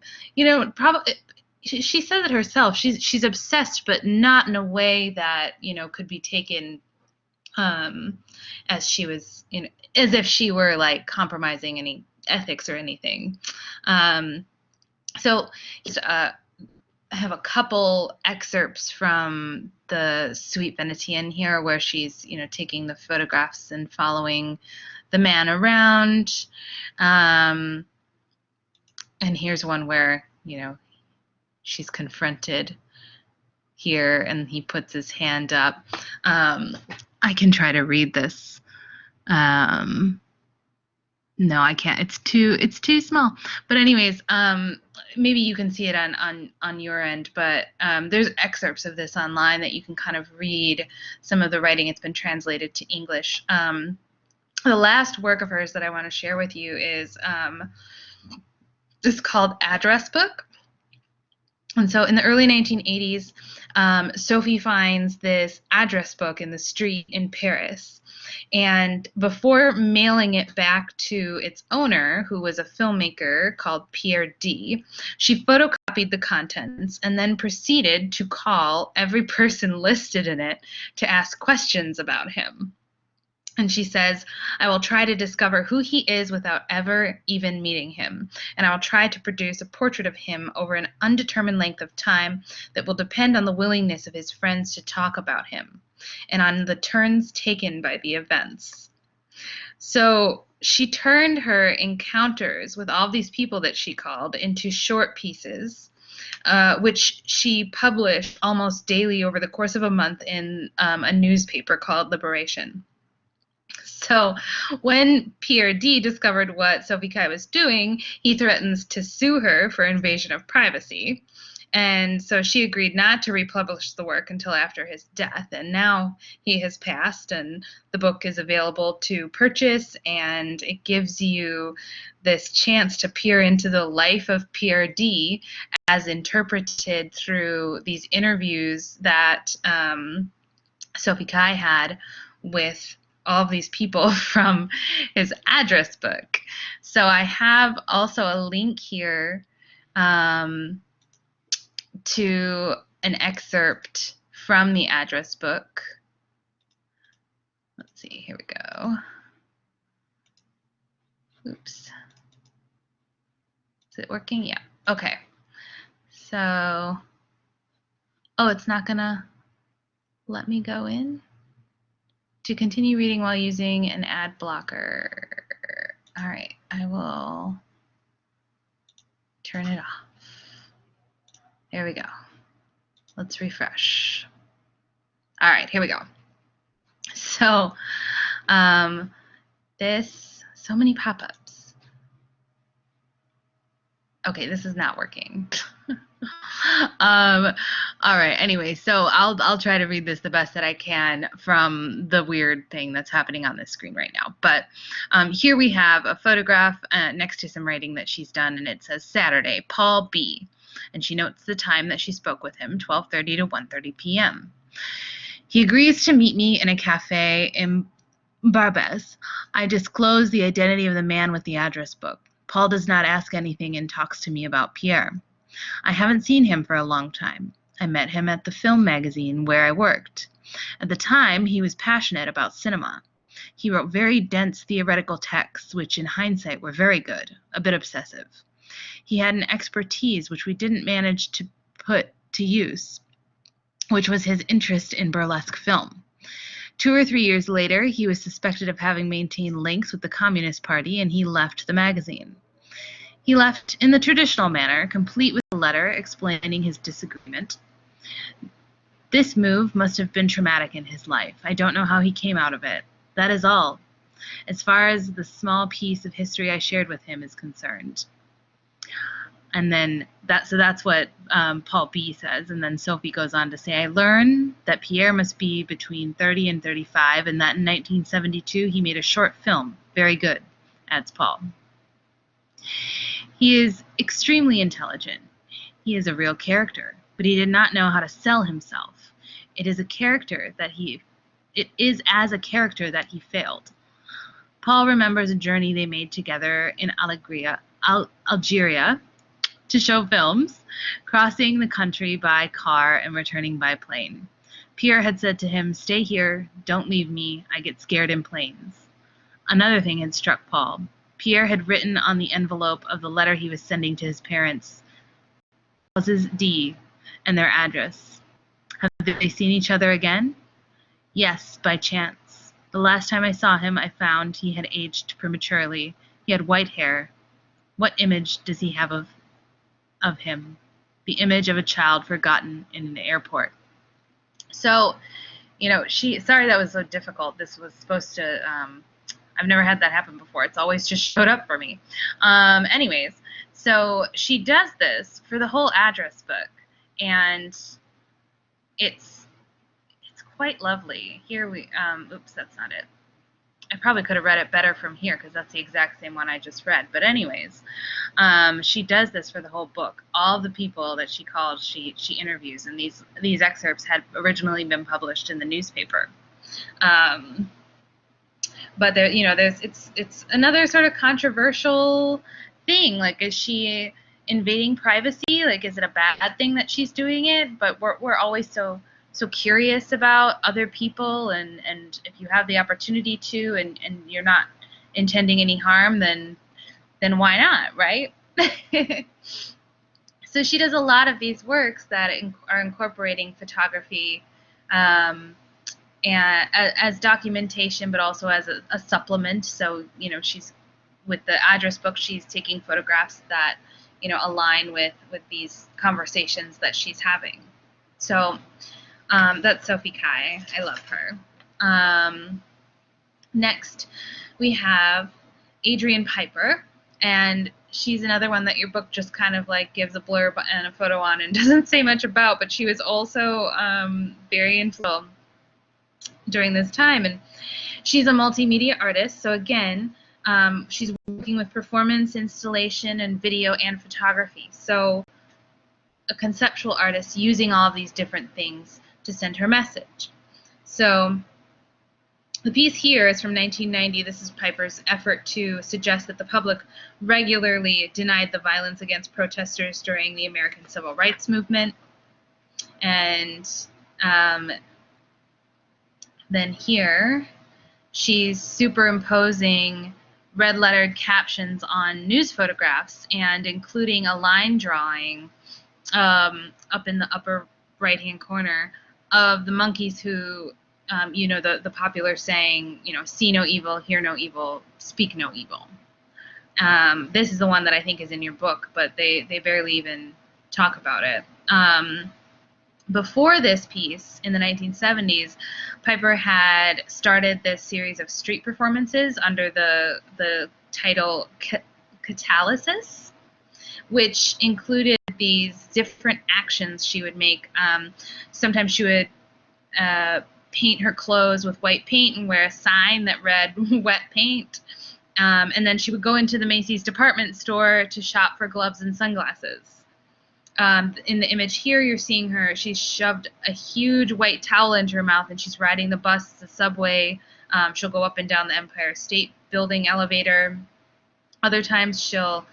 She says it herself. She's obsessed, but not in a way that could be taken as she was, as if she were like compromising any ethics or anything. So I have a couple excerpts from the Suite Venetienne here where she's, taking the photographs and following the man around. And here's one where, she's confronted here and he puts his hand up. I can try to read this. No, I can't. It's too small. But anyways, maybe you can see it on your end, but there's excerpts of this online that you can kind of read some of the writing. It's been translated to English. The last work of hers that I want to share with you is it's called Address Book. And so in the early 1980s, Sophie finds this address book in the street in Paris. And before mailing it back to its owner, who was a filmmaker called Pierre D., she photocopied the contents and then proceeded to call every person listed in it to ask questions about him. And she says, I will try to discover who he is without ever even meeting him. And I will try to produce a portrait of him over an undetermined length of time that will depend on the willingness of his friends to talk about him and on the turns taken by the events. So she turned her encounters with all these people that she called into short pieces, which she published almost daily over the course of a month in a newspaper called Liberation. So when Pierre D. discovered what Sophie Caille was doing, he threatens to sue her for invasion of privacy. And so she agreed not to republish the work until after his death. And now he has passed, and the book is available to purchase, and it gives you this chance to peer into the life of Pierre D. as interpreted through these interviews that Sophie Caille had with all of these people from his address book. So I have also a link here to an excerpt from the address book. Let's see, here we go. Oops. Is it working? Yeah, okay. So, oh, it's not gonna let me go in? To continue reading while using an ad blocker. All right, I will turn it off. There we go. Let's refresh. All right, here we go. So, so many pop-ups. Okay, this is not working. All right. Anyway, so I'll try to read this the best that I can from the weird thing that's happening on this screen right now. But here we have a photograph next to some writing that she's done, and it says Saturday, Paul B. And she notes the time that she spoke with him, 12:30 to 1:30 p.m. He agrees to meet me in a cafe in Barbès. I disclose the identity of the man with the address book. Paul does not ask anything and talks to me about Pierre. I haven't seen him for a long time. I met him at the film magazine where I worked. At the time, he was passionate about cinema. He wrote very dense theoretical texts, which in hindsight were very good, a bit obsessive. He had an expertise which we didn't manage to put to use, which was his interest in burlesque film. 2 or 3 years later, he was suspected of having maintained links with the Communist Party, and he left the magazine. He left in the traditional manner, complete with a letter explaining his disagreement. This move must have been traumatic in his life. I don't know how he came out of it. That is all, as far as the small piece of history I shared with him is concerned. And then that's what Paul B says. And then Sophie goes on to say, I learn that Pierre must be between 30 and 35, and that in 1972 he made a short film. Very good, adds Paul. He is extremely intelligent. He is a real character, but he did not know how to sell himself. It is as a character that he failed. Paul remembers a journey they made together in Algeria to show films, crossing the country by car and returning by plane. Pierre had said to him, stay here, don't leave me, I get scared in planes. Another thing had struck Paul. Pierre had written on the envelope of the letter he was sending to his parents, Charles's D, and their address. Have they seen each other again? Yes, by chance. The last time I saw him, I found he had aged prematurely. He had white hair. What image does he have of him? The image of a child forgotten in an airport. So, sorry that was so difficult. This was supposed to, I've never had that happen before. It's always just showed up for me. Anyways, so she does this for the whole address book, and it's quite lovely. Here oops, that's not it. I probably could have read it better from here because that's the exact same one I just read. But anyways, she does this for the whole book. All the people that she calls, she interviews, and these excerpts had originally been published in the newspaper. But it's another sort of controversial thing. Like, is she invading privacy? Like, is it a bad thing that she's doing it? But we're always so curious about other people, and if you have the opportunity to, and you're not intending any harm, then why not, right? So she does a lot of these works that are incorporating photography and as documentation, but also as a supplement. So she's, with the address book, she's taking photographs that align with these conversations that she's having. So that's Sophie Kai. I love her. Next, we have Adrienne Piper, and she's another one that your book just kind of like gives a blurb and a photo on and doesn't say much about, but she was also very influential during this time. And she's a multimedia artist, so again, she's working with performance, installation, and video and photography. So a conceptual artist using all of these different things to send her message. So the piece here is from 1990. This is Piper's effort to suggest that the public regularly denied the violence against protesters during the American Civil Rights Movement. And then here, she's superimposing red-lettered captions on news photographs and including a line drawing up in the upper right-hand corner of the monkeys who, the popular saying, see no evil, hear no evil, speak no evil. This is the one that I think is in your book, but they barely even talk about it. Before this piece, in the 1970s, Piper had started this series of street performances under the title Catalysis, which included these different actions she would make. Sometimes she would paint her clothes with white paint and wear a sign that read wet paint. And then she would go into the Macy's department store to shop for gloves and sunglasses. In the image here, you're seeing her, she's shoved a huge white towel into her mouth and she's riding the bus, the subway. She'll go up and down the Empire State Building elevator. Other times she'll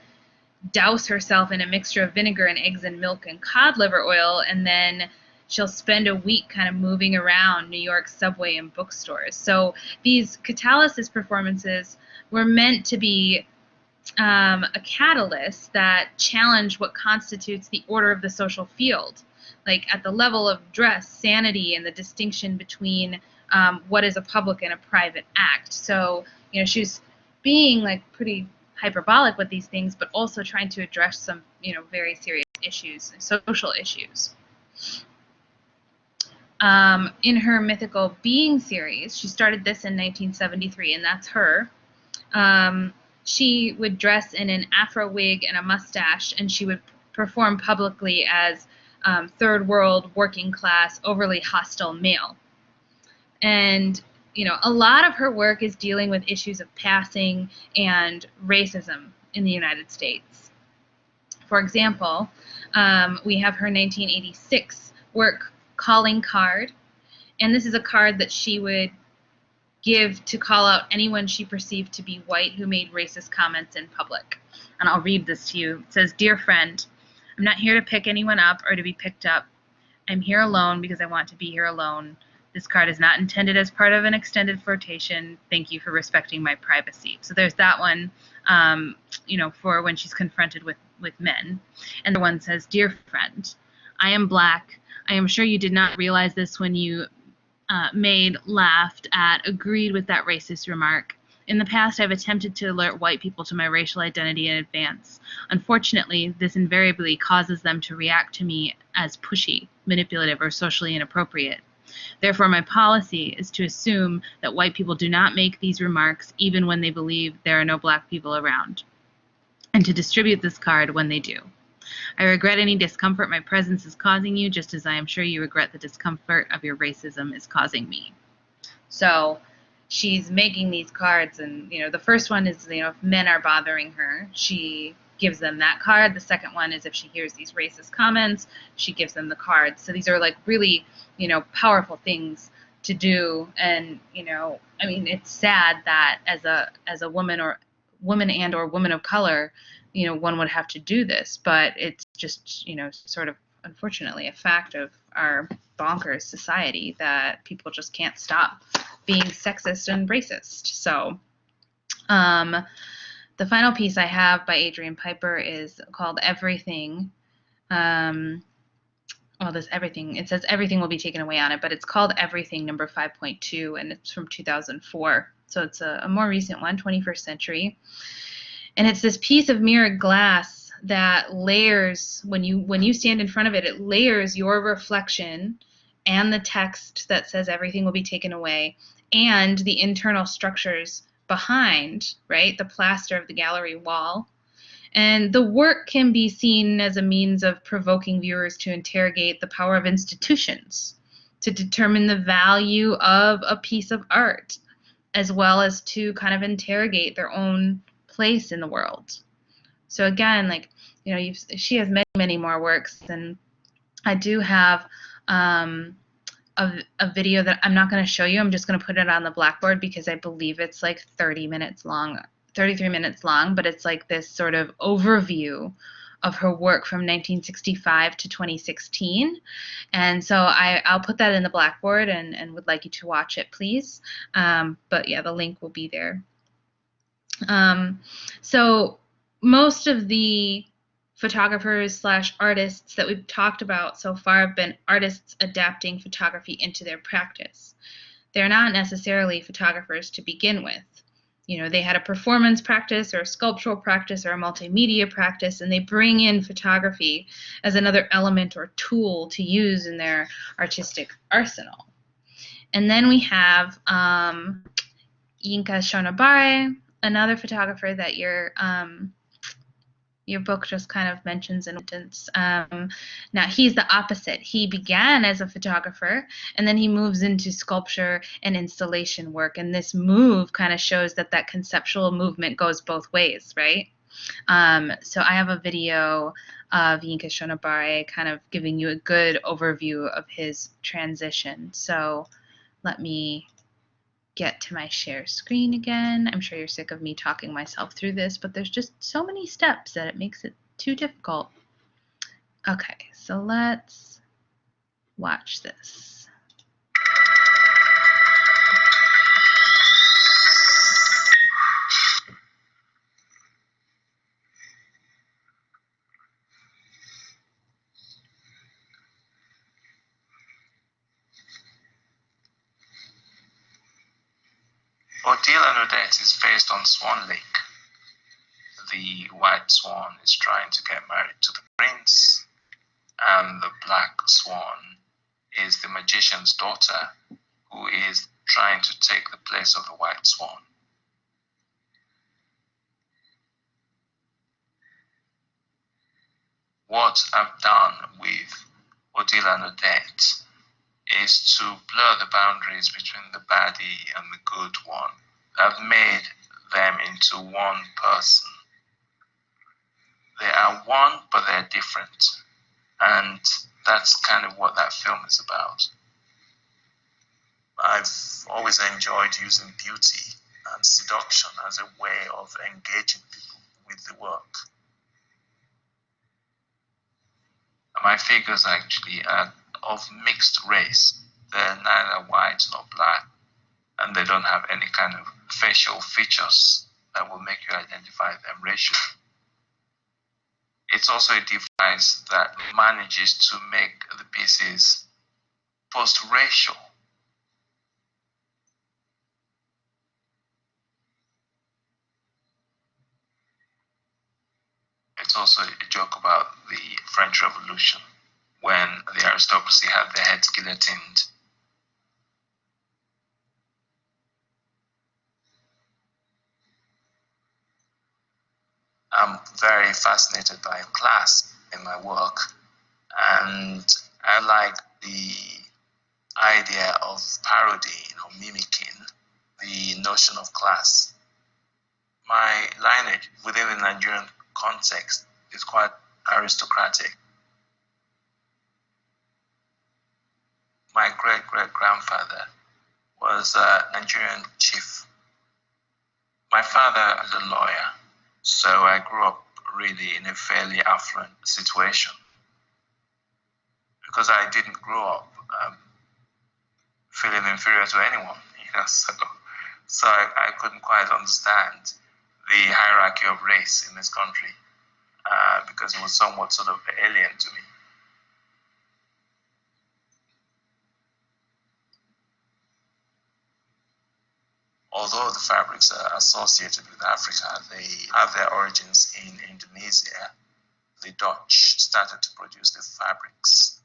douse herself in a mixture of vinegar and eggs and milk and cod liver oil, and then she'll spend a week kind of moving around New York's subway and bookstores. So these catalysis performances were meant to be a catalyst that challenged what constitutes the order of the social field, like at the level of dress, sanity, and the distinction between what is a public and a private act. So, you know, she was being like pretty hyperbolic with these things, but also trying to address some, you know, very serious issues, social issues. In her Mythical Being series, she started this in 1973, and that's her. She would dress in an afro wig and a mustache, and she would perform publicly as third world, working class, overly hostile male. And you know, a lot of her work is dealing with issues of passing and racism in the United States. For example, we have her 1986 work, Calling Card, and this is a card that she would give to call out anyone she perceived to be white who made racist comments in public. And I'll read this to you. It says, "Dear friend, I'm not here to pick anyone up or to be picked up. I'm here alone because I want to be here alone. This card is not intended as part of an extended flirtation. Thank you for respecting my privacy." So there's that one, you know, for when she's confronted with men. And the one says, "Dear friend, I am black. I am sure you did not realize this when you made, laughed at, agreed with that racist remark. In the past, I've attempted to alert white people to my racial identity in advance. Unfortunately, this invariably causes them to react to me as pushy, manipulative, or socially inappropriate. Therefore, my policy is to assume that white people do not make these remarks even when they believe there are no black people around, and to distribute this card when they do. I regret any discomfort my presence is causing you, just as I am sure you regret the discomfort of your racism is causing me." So she's making these cards, and you know, the first one is, you know, if men are bothering her, she gives them that card. The second one is if she hears these racist comments, she gives them the card. So these are like really, you know, powerful things to do. And you know, I mean, it's sad that as a woman or woman of color, you know, one would have to do this, but it's just, you know, sort of unfortunately a fact of our bonkers society that people just can't stop being sexist and racist. So the final piece I have by Adrian Piper is called Everything. Well, this everything, it says everything will be taken away on it, but it's called Everything number 5.2, and it's from 2004. So it's a more recent one, 21st century. And it's this piece of mirrored glass that layers, when you stand in front of it, it layers your reflection and the text that says everything will be taken away and the internal structures behind, right, the plaster of the gallery wall. And the work can be seen as a means of provoking viewers to interrogate the power of institutions, to determine the value of a piece of art, as well as to kind of interrogate their own place in the world. So again, like, you know, she has many, many more works, and I do have a video that I'm not going to show you. I'm just going to put it on the Blackboard because I believe it's like 33 minutes long, but it's like this sort of overview of her work from 1965 to 2016. And so I'll put that in the Blackboard and would like you to watch it, please. But yeah, the link will be there. So most of the photographers / artists that we've talked about so far have been artists adapting photography into their practice. They're not necessarily photographers to begin with. You know, they had a performance practice or a sculptural practice or a multimedia practice, and they bring in photography as another element or tool to use in their artistic arsenal. And then we have Yinka Shonobare, another photographer that you're Your book just kind of mentions in a sentence. Now, he's the opposite. He began as a photographer, and then he moves into sculpture and installation work. And this move kind of shows that that conceptual movement goes both ways, right? So I have a video of Yinka Shonobare kind of giving you a good overview of his transition. So let me get to my share screen again. I'm sure you're sick of me talking myself through this, but there's just so many steps that it makes it too difficult. Okay, so let's watch this. Odile and Odette is based on Swan Lake. The white swan is trying to get married to the prince, and the black swan is the magician's daughter who is trying to take the place of the white swan. What I've done with Odile and Odette is to blur the boundaries between the baddie and the good one. I've made them into one person. They are one, but they're different. And that's kind of what that film is about. I've always enjoyed using beauty and seduction as a way of engaging people with the work. My figures actually are of mixed race. They're neither white nor black, and they don't have any kind of facial features that will make you identify them racially. It's also a device that manages to make the pieces post-racial. It's also a joke about the French Revolution, when the aristocracy had their heads guillotined. I'm very fascinated by class in my work, and I like the idea of parodying or mimicking the notion of class. My lineage within the Nigerian context is quite aristocratic. My great-great-grandfather was a Nigerian chief. My father is a lawyer, so I grew up really in a fairly affluent situation. Because I didn't grow up feeling inferior to anyone, so I couldn't quite understand the hierarchy of race in this country because it was somewhat sort of alien to me. Although the fabrics are associated with Africa, they have their origins in Indonesia. The Dutch started to produce the fabrics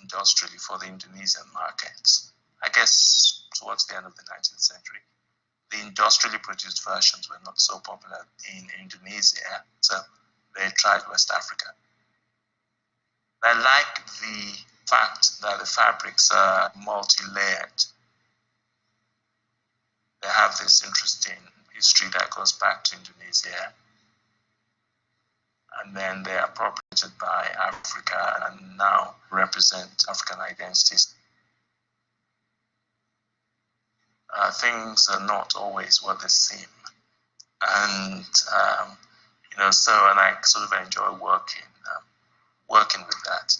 industrially for the Indonesian markets, I guess towards the end of the 19th century. The industrially produced versions were not so popular in Indonesia, so they tried West Africa. I like the fact that the fabrics are multi-layered. They have this interesting history that goes back to Indonesia, and then they are appropriated by Africa and now represent African identities. Things are not always what they seem, and and I sort of enjoy working with that.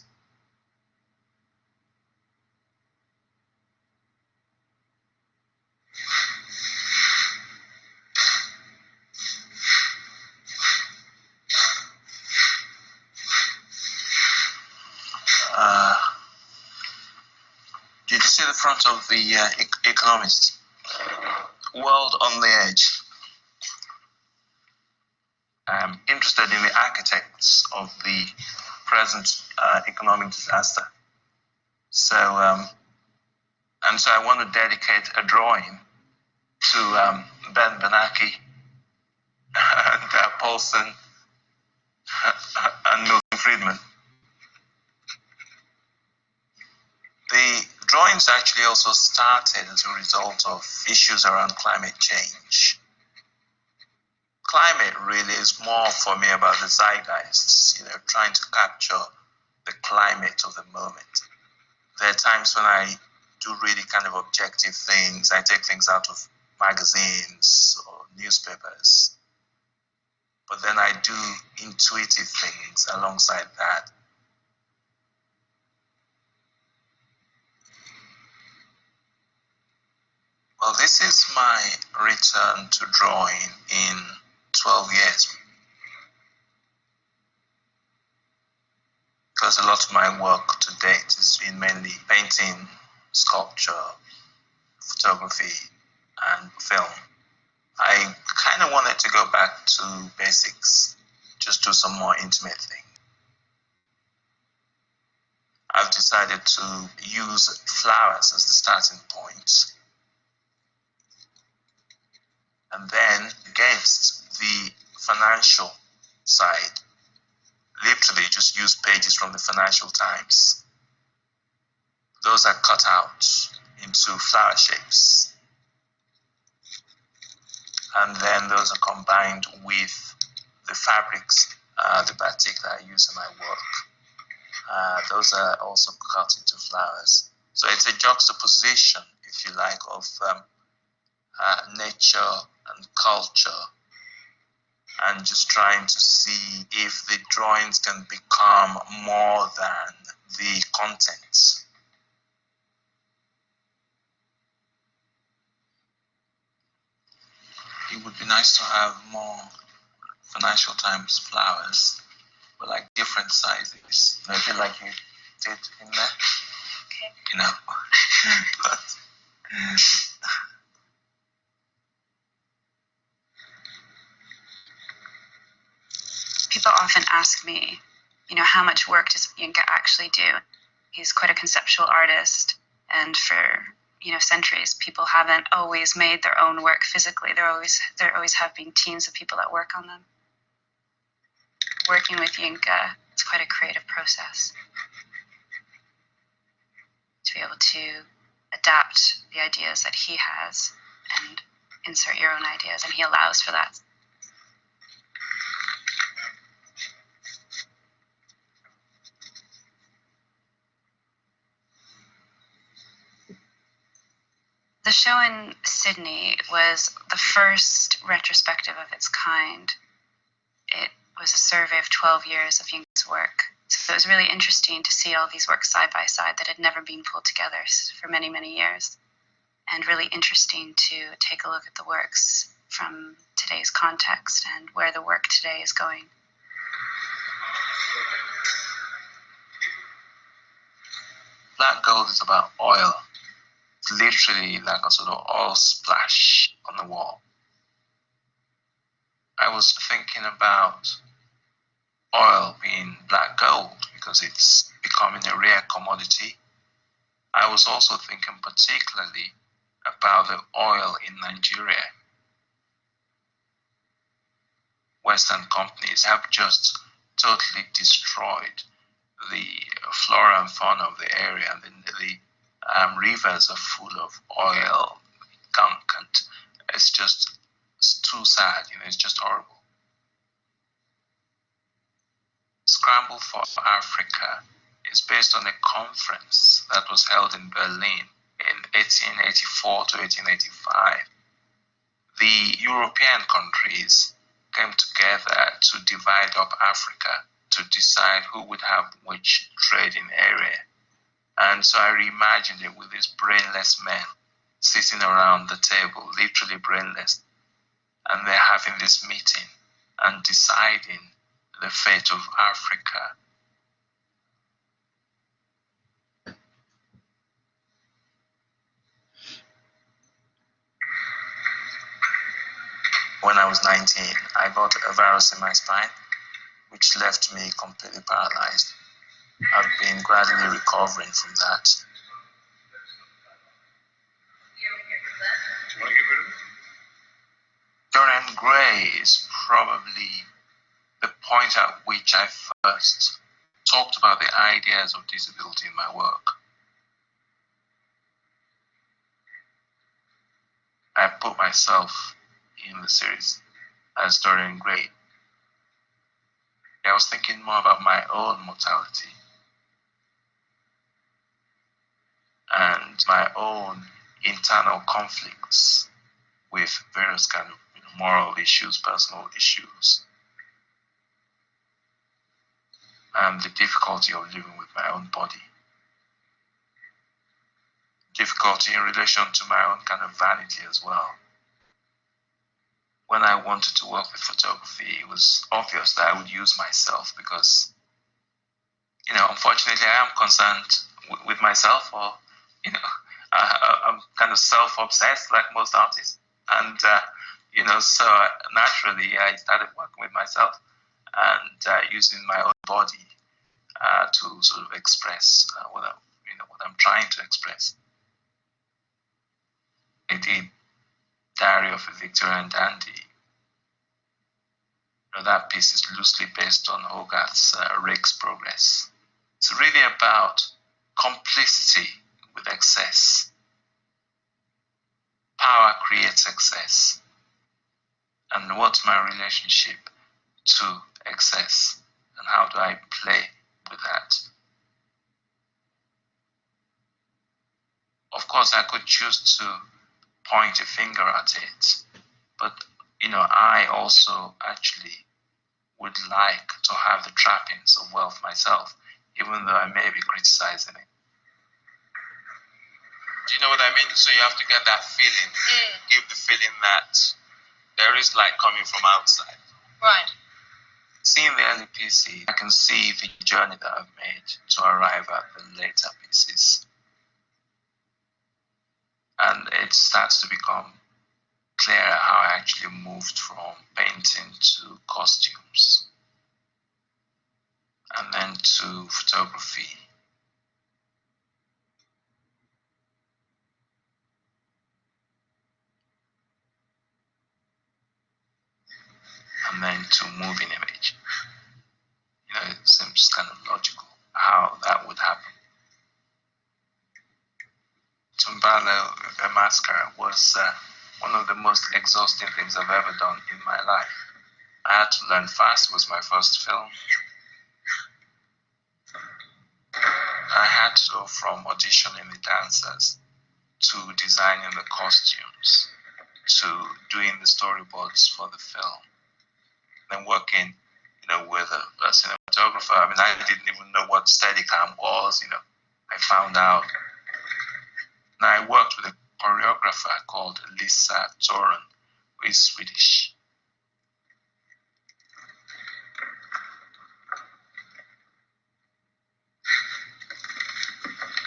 Did you see the front of the Economist? World on the Edge. I'm interested in the architects of the present economic disaster. So I want to dedicate a drawing to Ben Bernanke and Paulson and Milton Friedman. The drawings actually also started as a result of issues around climate change. Climate really is more for me about the zeitgeists, trying to capture the climate of the moment. There are times when I do really kind of objective things. I take things out of magazines or newspapers, but then I do intuitive things alongside that. Well, this is my return to drawing in 12 years. Because a lot of my work to date has been mainly painting, sculpture, photography, and film. I kind of wanted to go back to basics, just do some more intimate thing. I've decided to use flowers as the starting point. And then against the financial side, literally just use pages from the Financial Times. Those are cut out into flower shapes. And then those are combined with the fabrics, the batik that I use in my work. Those are also cut into flowers. So it's a juxtaposition, if you like, of nature and culture, and just trying to see if the drawings can become more than the content. It would be nice to have more Financial Times flowers, but like different sizes, maybe like you did in there. Okay. But people often ask me, how much work does Yinka actually do? He's quite a conceptual artist, and for centuries, people haven't always made their own work physically. There always have been teams of people that work on them. Working with Yinka, it's quite a creative process to be able to adapt the ideas that he has and insert your own ideas, and he allows for that. The show in Sydney was the first retrospective of its kind. It was a survey of 12 years of Yinka's work. So it was really interesting to see all these works side by side that had never been pulled together for many, many years. And really interesting to take a look at the works from today's context and where the work today is going. Black Gold is about oil. It's literally like a sort of oil splash on the wall. I was thinking about oil being black gold because it's becoming a rare commodity. I was also thinking particularly about the oil in Nigeria. Western companies have just totally destroyed the flora and fauna of the area, and the rivers are full of oil, gunk, and it's too sad, it's just horrible. Scramble for Africa is based on a conference that was held in Berlin in 1884 to 1885. The European countries came together to divide up Africa, to decide who would have which trading area. And so I reimagined it with these brainless men sitting around the table, literally brainless, and they're having this meeting and deciding the fate of Africa. When I was 19, I got a virus in my spine, which left me completely paralyzed. I've been gradually recovering from that. Dorian Gray is probably the point at which I first talked about the ideas of disability in my work. I put myself in the series as Dorian Gray. I was thinking more about my own mortality and my own internal conflicts with various kind of moral issues, personal issues, and the difficulty of living with my own body. Difficulty in relation to my own kind of vanity as well. When I wanted to work with photography, it was obvious that I would use myself because, unfortunately, I am concerned with myself, or, I'm kind of self-obsessed like most artists. And, so naturally, I started working with myself and using my own body to sort of express what I'm trying to express. I did Diary of a Victorian Dandy. That piece is loosely based on Hogarth's Rake's Progress. It's really about complicity with excess. Power creates excess. And what's my relationship to excess? And how do I play with that? Of course, I could choose to point a finger at it, but I also actually would like to have the trappings of wealth myself, even though I may be criticizing it. Do you know what I mean? So you have to get that feeling, give the feeling that there is light coming from outside. Right. Seeing the early pieces, I can see the journey that I've made to arrive at the later pieces. And it starts to become clear how I actually moved from painting to costumes and then to photography. And then to moving image. It seems kind of logical how that would happen. Tumbala, the mascara, was one of the most exhausting things I've ever done in my life. I had to learn fast. It was my first film. I had to go from auditioning the dancers to designing the costumes to doing the storyboards for the film. Then working, with a cinematographer. I didn't even know what Steadicam was. I found out. And I worked with a choreographer called Lisa Toren, who is Swedish.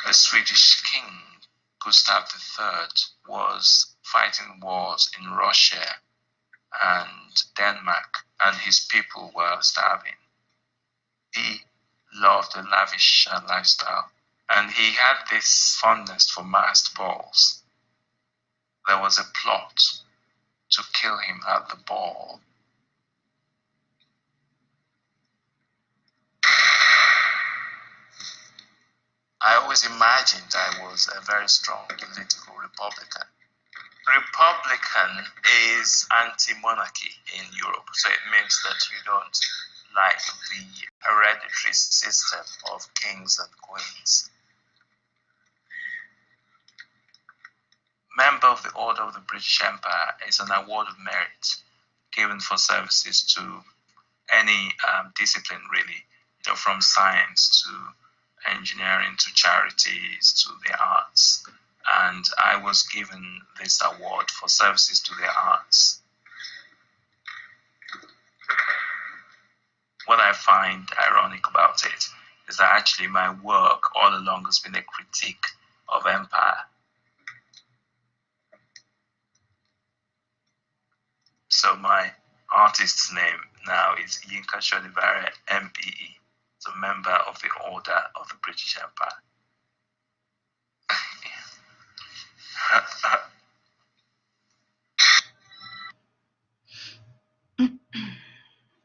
The Swedish king, Gustav III, was fighting wars in Russia and Denmark, and his people were starving. He loved a lavish lifestyle, and he had this fondness for masked balls. There was a plot to kill him at the ball. I always imagined I was a very strong political Republican. Republican is anti-monarchy in Europe, so it means that you don't like the hereditary system of kings and queens. Member of the Order of the British Empire is an award of merit given for services to any discipline, really, from science to engineering to charities to the arts. And I was given this award for services to the arts. What I find ironic about it is that actually my work all along has been a critique of empire. So my artist's name now is Yinka Shodibare, MEE, so member of the Order of the British Empire.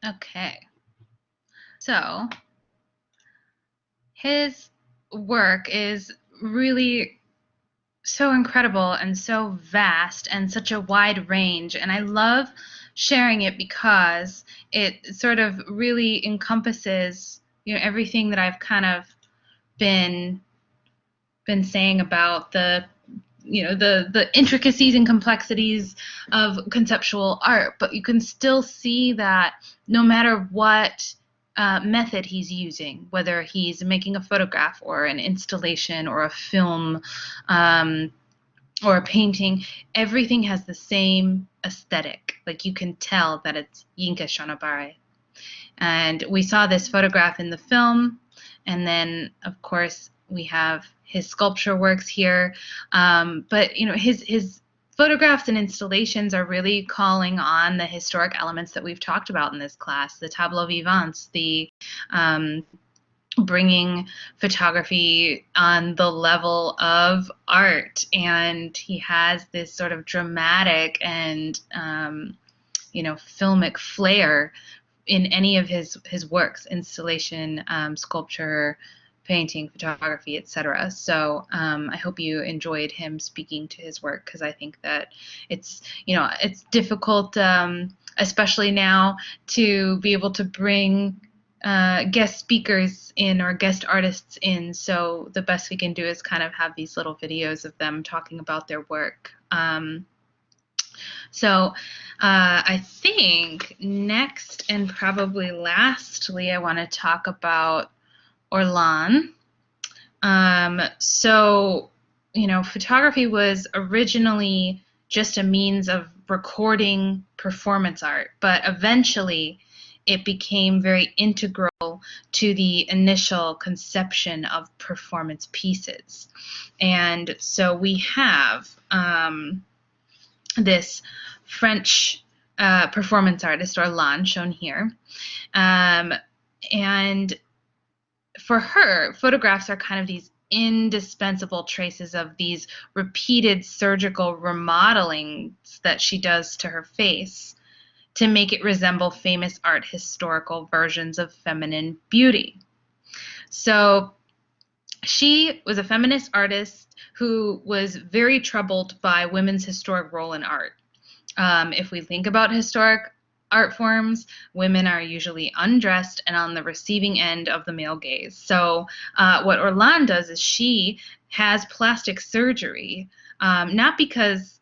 Okay. So his work is really so incredible and so vast and such a wide range, and I love sharing it because it sort of really encompasses, everything that I've kind of been saying about the the intricacies and complexities of conceptual art, but you can still see that no matter what method he's using, whether he's making a photograph or an installation or a film, or a painting, everything has the same aesthetic. Like, you can tell that it's Yinka Shonobare. And we saw this photograph in the film, and then of course we have his sculpture works here. But his photographs and installations are really calling on the historic elements that we've talked about in this class: the tableaux vivants, the bringing photography on the level of art. And he has this sort of dramatic and filmic flair in any of his works: installation, sculpture, painting, photography, etc. So I hope you enjoyed him speaking to his work, because I think that it's difficult, especially now, to be able to bring guest speakers in or guest artists in. So the best we can do is kind of have these little videos of them talking about their work. So I think next and probably lastly, I want to talk about Orlan. So, photography was originally just a means of recording performance art, but eventually it became very integral to the initial conception of performance pieces. And so we have this French performance artist, Orlan, shown here. And for her, photographs are kind of these indispensable traces of these repeated surgical remodelings that she does to her face to make it resemble famous art historical versions of feminine beauty. So she was a feminist artist who was very troubled by women's historic role in art. If we think about historic art forms, women are usually undressed and on the receiving end of the male gaze. So what Orlan does is she has plastic surgery, not because,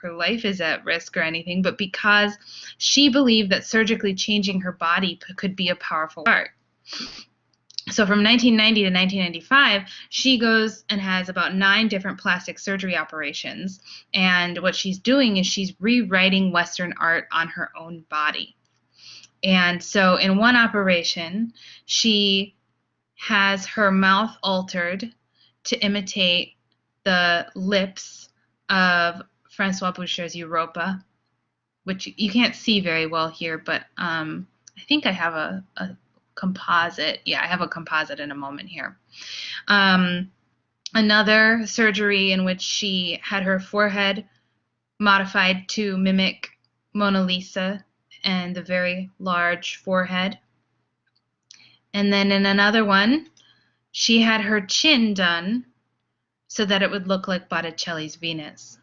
her life is at risk or anything, but because she believed that surgically changing her body could be a powerful art. So from 1990 to 1995, she goes and has about 9 different plastic surgery operations. And what she's doing is she's rewriting Western art on her own body. And so in one operation, she has her mouth altered to imitate the lips of Francois Boucher's Europa, which you can't see very well here, but I think I have a composite. Yeah, I have a composite in a moment here. Another surgery in which she had her forehead modified to mimic Mona Lisa and the very large forehead. And then in another one, she had her chin done so that it would look like Botticelli's Venus.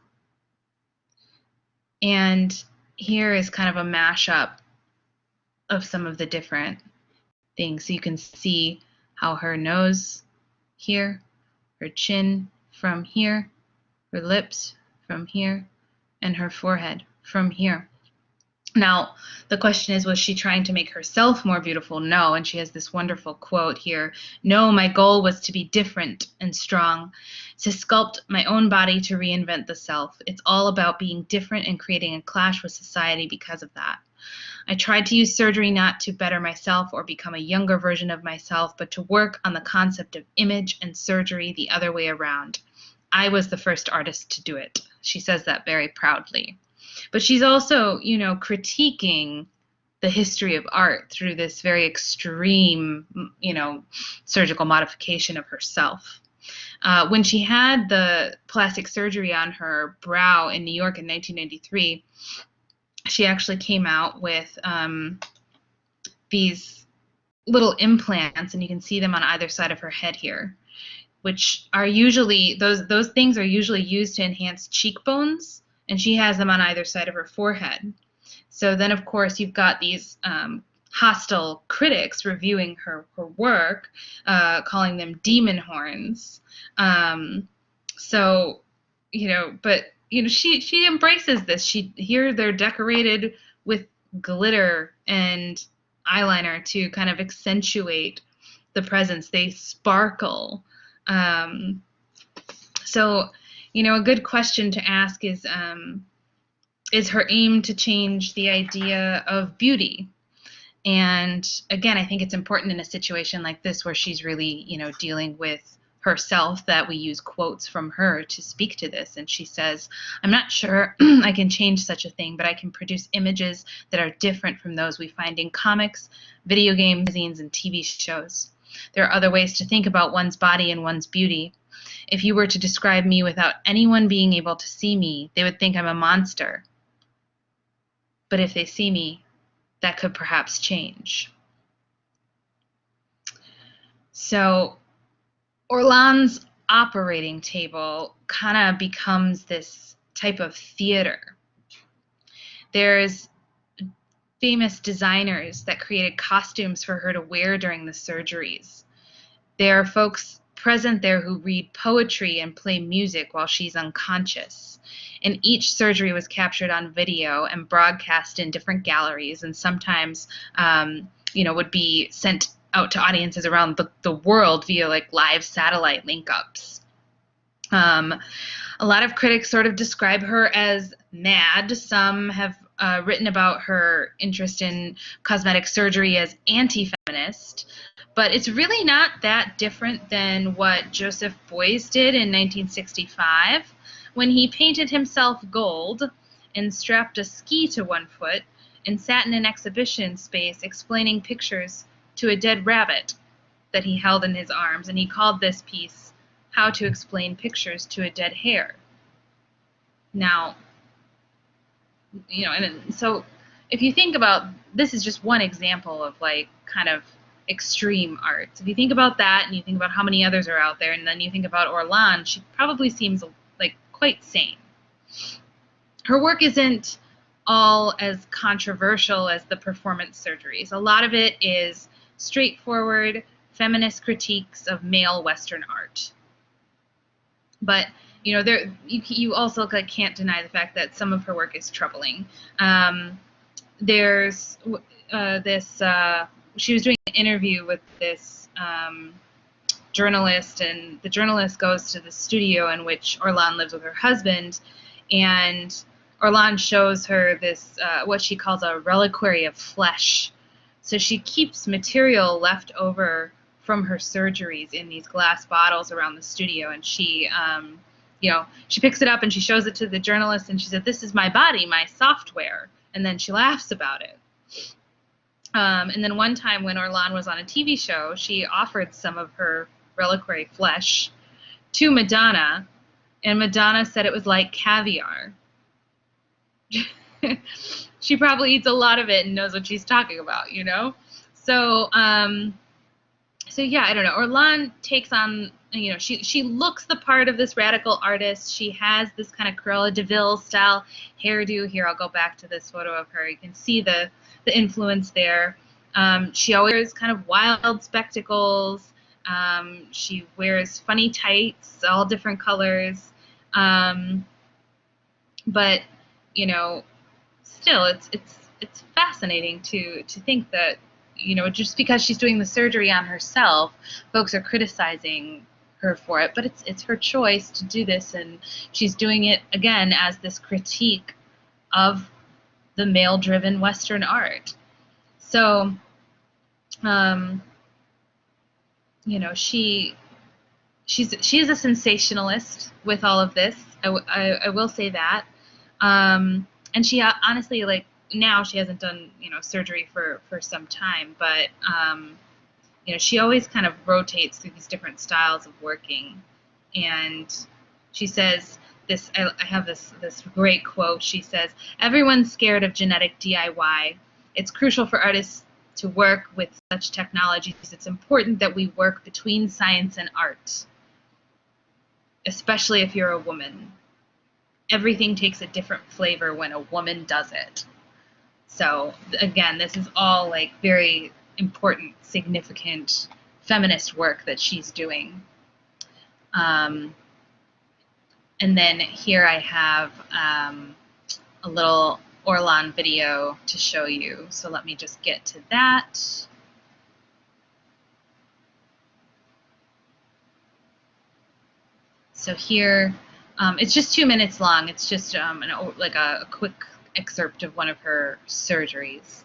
And here is kind of a mashup of some of the different things. So you can see how her nose here, her chin from here, her lips from here, and her forehead from here. Now, the question is, was she trying to make herself more beautiful? No, and she has this wonderful quote here. No, my goal was to be different and strong, to sculpt my own body, to reinvent the self. It's all about being different and creating a clash with society because of that. I tried to use surgery not to better myself or become a younger version of myself, but to work on the concept of image and surgery the other way around. I was the first artist to do it. She says that very proudly. But she's also, critiquing the history of art through this very extreme, surgical modification of herself. When she had the plastic surgery on her brow in New York in 1993, she actually came out with these little implants, and you can see them on either side of her head here, which are usually, those things are usually used to enhance cheekbones, and she has them on either side of her forehead. So then, of course, you've got these hostile critics reviewing her work, calling them demon horns. So, but she embraces this. Here they're decorated with glitter and eyeliner to kind of accentuate the presence. They sparkle. So, a good question to ask is her aim to change the idea of beauty? And again, I think it's important in a situation like this where she's really, dealing with herself, that we use quotes from her to speak to this. And she says, "I'm not sure I can change such a thing, but I can produce images that are different from those we find in comics, video games, magazines, and TV shows. There are other ways to think about one's body and one's beauty. If you were to describe me without anyone being able to see me, they would think I'm a monster. But if they see me, that could perhaps change." So Orlan's operating table kind of becomes this type of theater. There's famous designers that created costumes for her to wear during the surgeries. There are folks present there who read poetry and play music while she's unconscious. And each surgery was captured on video and broadcast in different galleries, and sometimes, would be sent out to audiences around the world via like live satellite link-ups. A lot of critics sort of describe her as mad. Some have written about her interest in cosmetic surgery as anti-feminist, but it's really not that different than what Joseph Beuys did in 1965 when he painted himself gold and strapped a ski to one foot and sat in an exhibition space explaining pictures to a dead rabbit that he held in his arms, and he called this piece "How to Explain Pictures to a Dead Hare." Now, and so if you think about, this is just one example of like kind of extreme art. So if you think about that and you think about how many others are out there, and then you think about Orlan, she probably seems like quite sane. Her work isn't all as controversial as the performance surgeries. A lot of it is straightforward feminist critiques of male Western art. But you also can't deny the fact that some of her work is troubling. There's this. She was doing an interview with this journalist, and the journalist goes to the studio in which Orlan lives with her husband, and Orlan shows her this what she calls a reliquary of flesh. So she keeps material left over from her surgeries in these glass bottles around the studio, and she picks it up and she shows it to the journalist, and she said, "This is my body, my software," and then she laughs about it. And then one time when Orlan was on a TV show, she offered some of her reliquary flesh to Madonna, and Madonna said it was like caviar. She probably eats a lot of it and knows what she's talking about, So, yeah, I don't know. Orlan takes on, she looks the part of this radical artist. She has this kind of Cruella de Vil style hairdo. Here, I'll go back to this photo of her. You can see the influence there. She always wears kind of wild spectacles. She wears funny tights, all different colors. But, still, it's fascinating to think that, just because she's doing the surgery on herself, folks are criticizing her for it, but it's her choice to do this, and she's doing it again as this critique of the male-driven Western art. So, she is a sensationalist with all of this. I will say that. And she honestly, like, now she hasn't done, surgery for some time, but, she always kind of rotates through these different styles of working. And she says this, I have this great quote. She says, "Everyone's scared of genetic DIY. It's crucial for artists to work with such technologies, it's important that we work between science and art, especially if you're a woman. Everything takes a different flavor when a woman does it. So again, this is all like very important, significant feminist work that she's doing. And then here I have a little Orlan video to show you. So let me just get to that. So here, it's just 2 minutes long. It's just like a quick excerpt of one of her surgeries.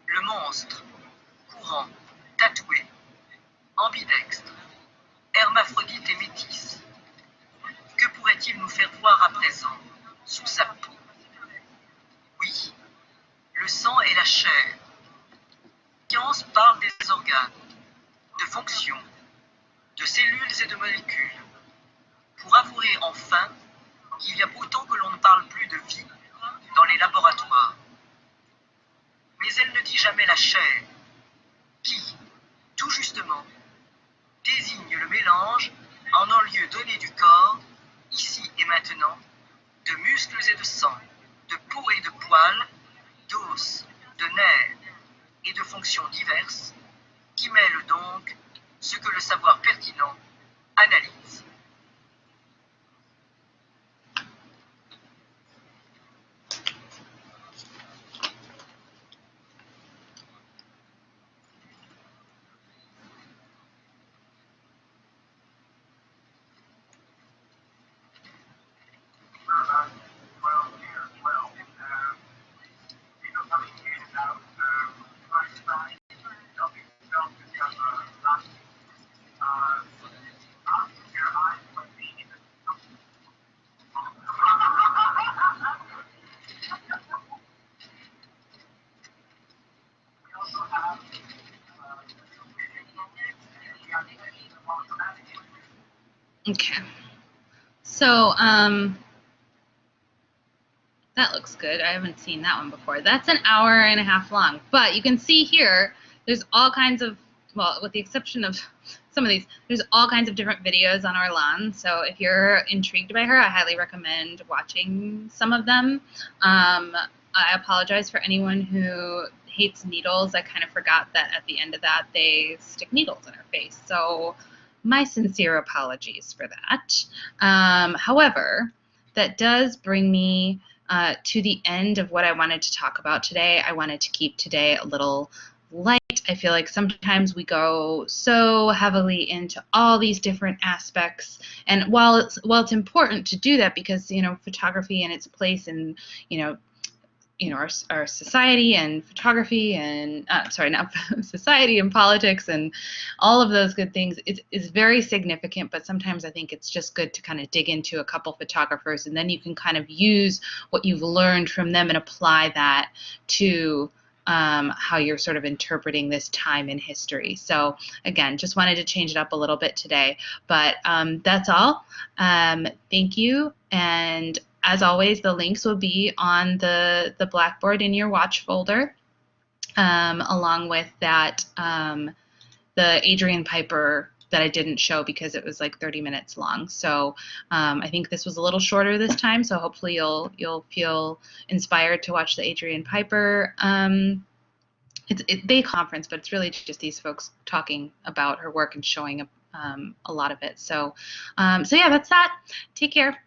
Le monstre, courant, tatoué, ambidextre, hermaphrodite et métisse. Que pourrait-il nous faire voir à présent, sous sa peau? Oui, le sang et la chair. La science parle des organes, de fonctions, de cellules et de molécules, pour avouer enfin qu'il y a autant que l'on ne parle plus de vie dans les laboratoires. Mais elle ne dit jamais la chair, qui, tout justement, désigne le mélange en un lieu donné du corps, ici et maintenant, de muscles et de sang, de peau et de poils, d'os, de nerfs et de fonctions diverses, qui mêlent donc ce que le savoir pertinent analyse. Okay. So, that looks good. I haven't seen that one before. That's an hour and a half long. But you can see here, there's all kinds of, well, with the exception of some of these, there's all kinds of different videos on Orlan. So if you're intrigued by her, I highly recommend watching some of them. I apologize for anyone who hates needles. I kind of forgot that at the end of that, they stick needles in her face. So my sincere apologies for that. However, that does bring me to the end of what I wanted to talk about today. I wanted to keep today a little light. I feel like sometimes we go so heavily into all these different aspects, and while it's important to do that because photography and its place in our society and photography and sorry, not society and politics and all of those good things is very significant, but sometimes I think it's just good to kind of dig into a couple photographers, and then you can kind of use what you've learned from them and apply that to how you're sort of interpreting this time in history. So again, just wanted to change it up a little bit today, but that's all. Thank you, and as always, the links will be on the Blackboard in your watch folder, along with that the Adrian Piper that I didn't show because it was like 30 minutes long. So I think this was a little shorter this time, so hopefully you'll feel inspired to watch the Adrian Piper it's they conference, but it's really just these folks talking about her work and showing a lot of it. So, so yeah, that's that. Take care.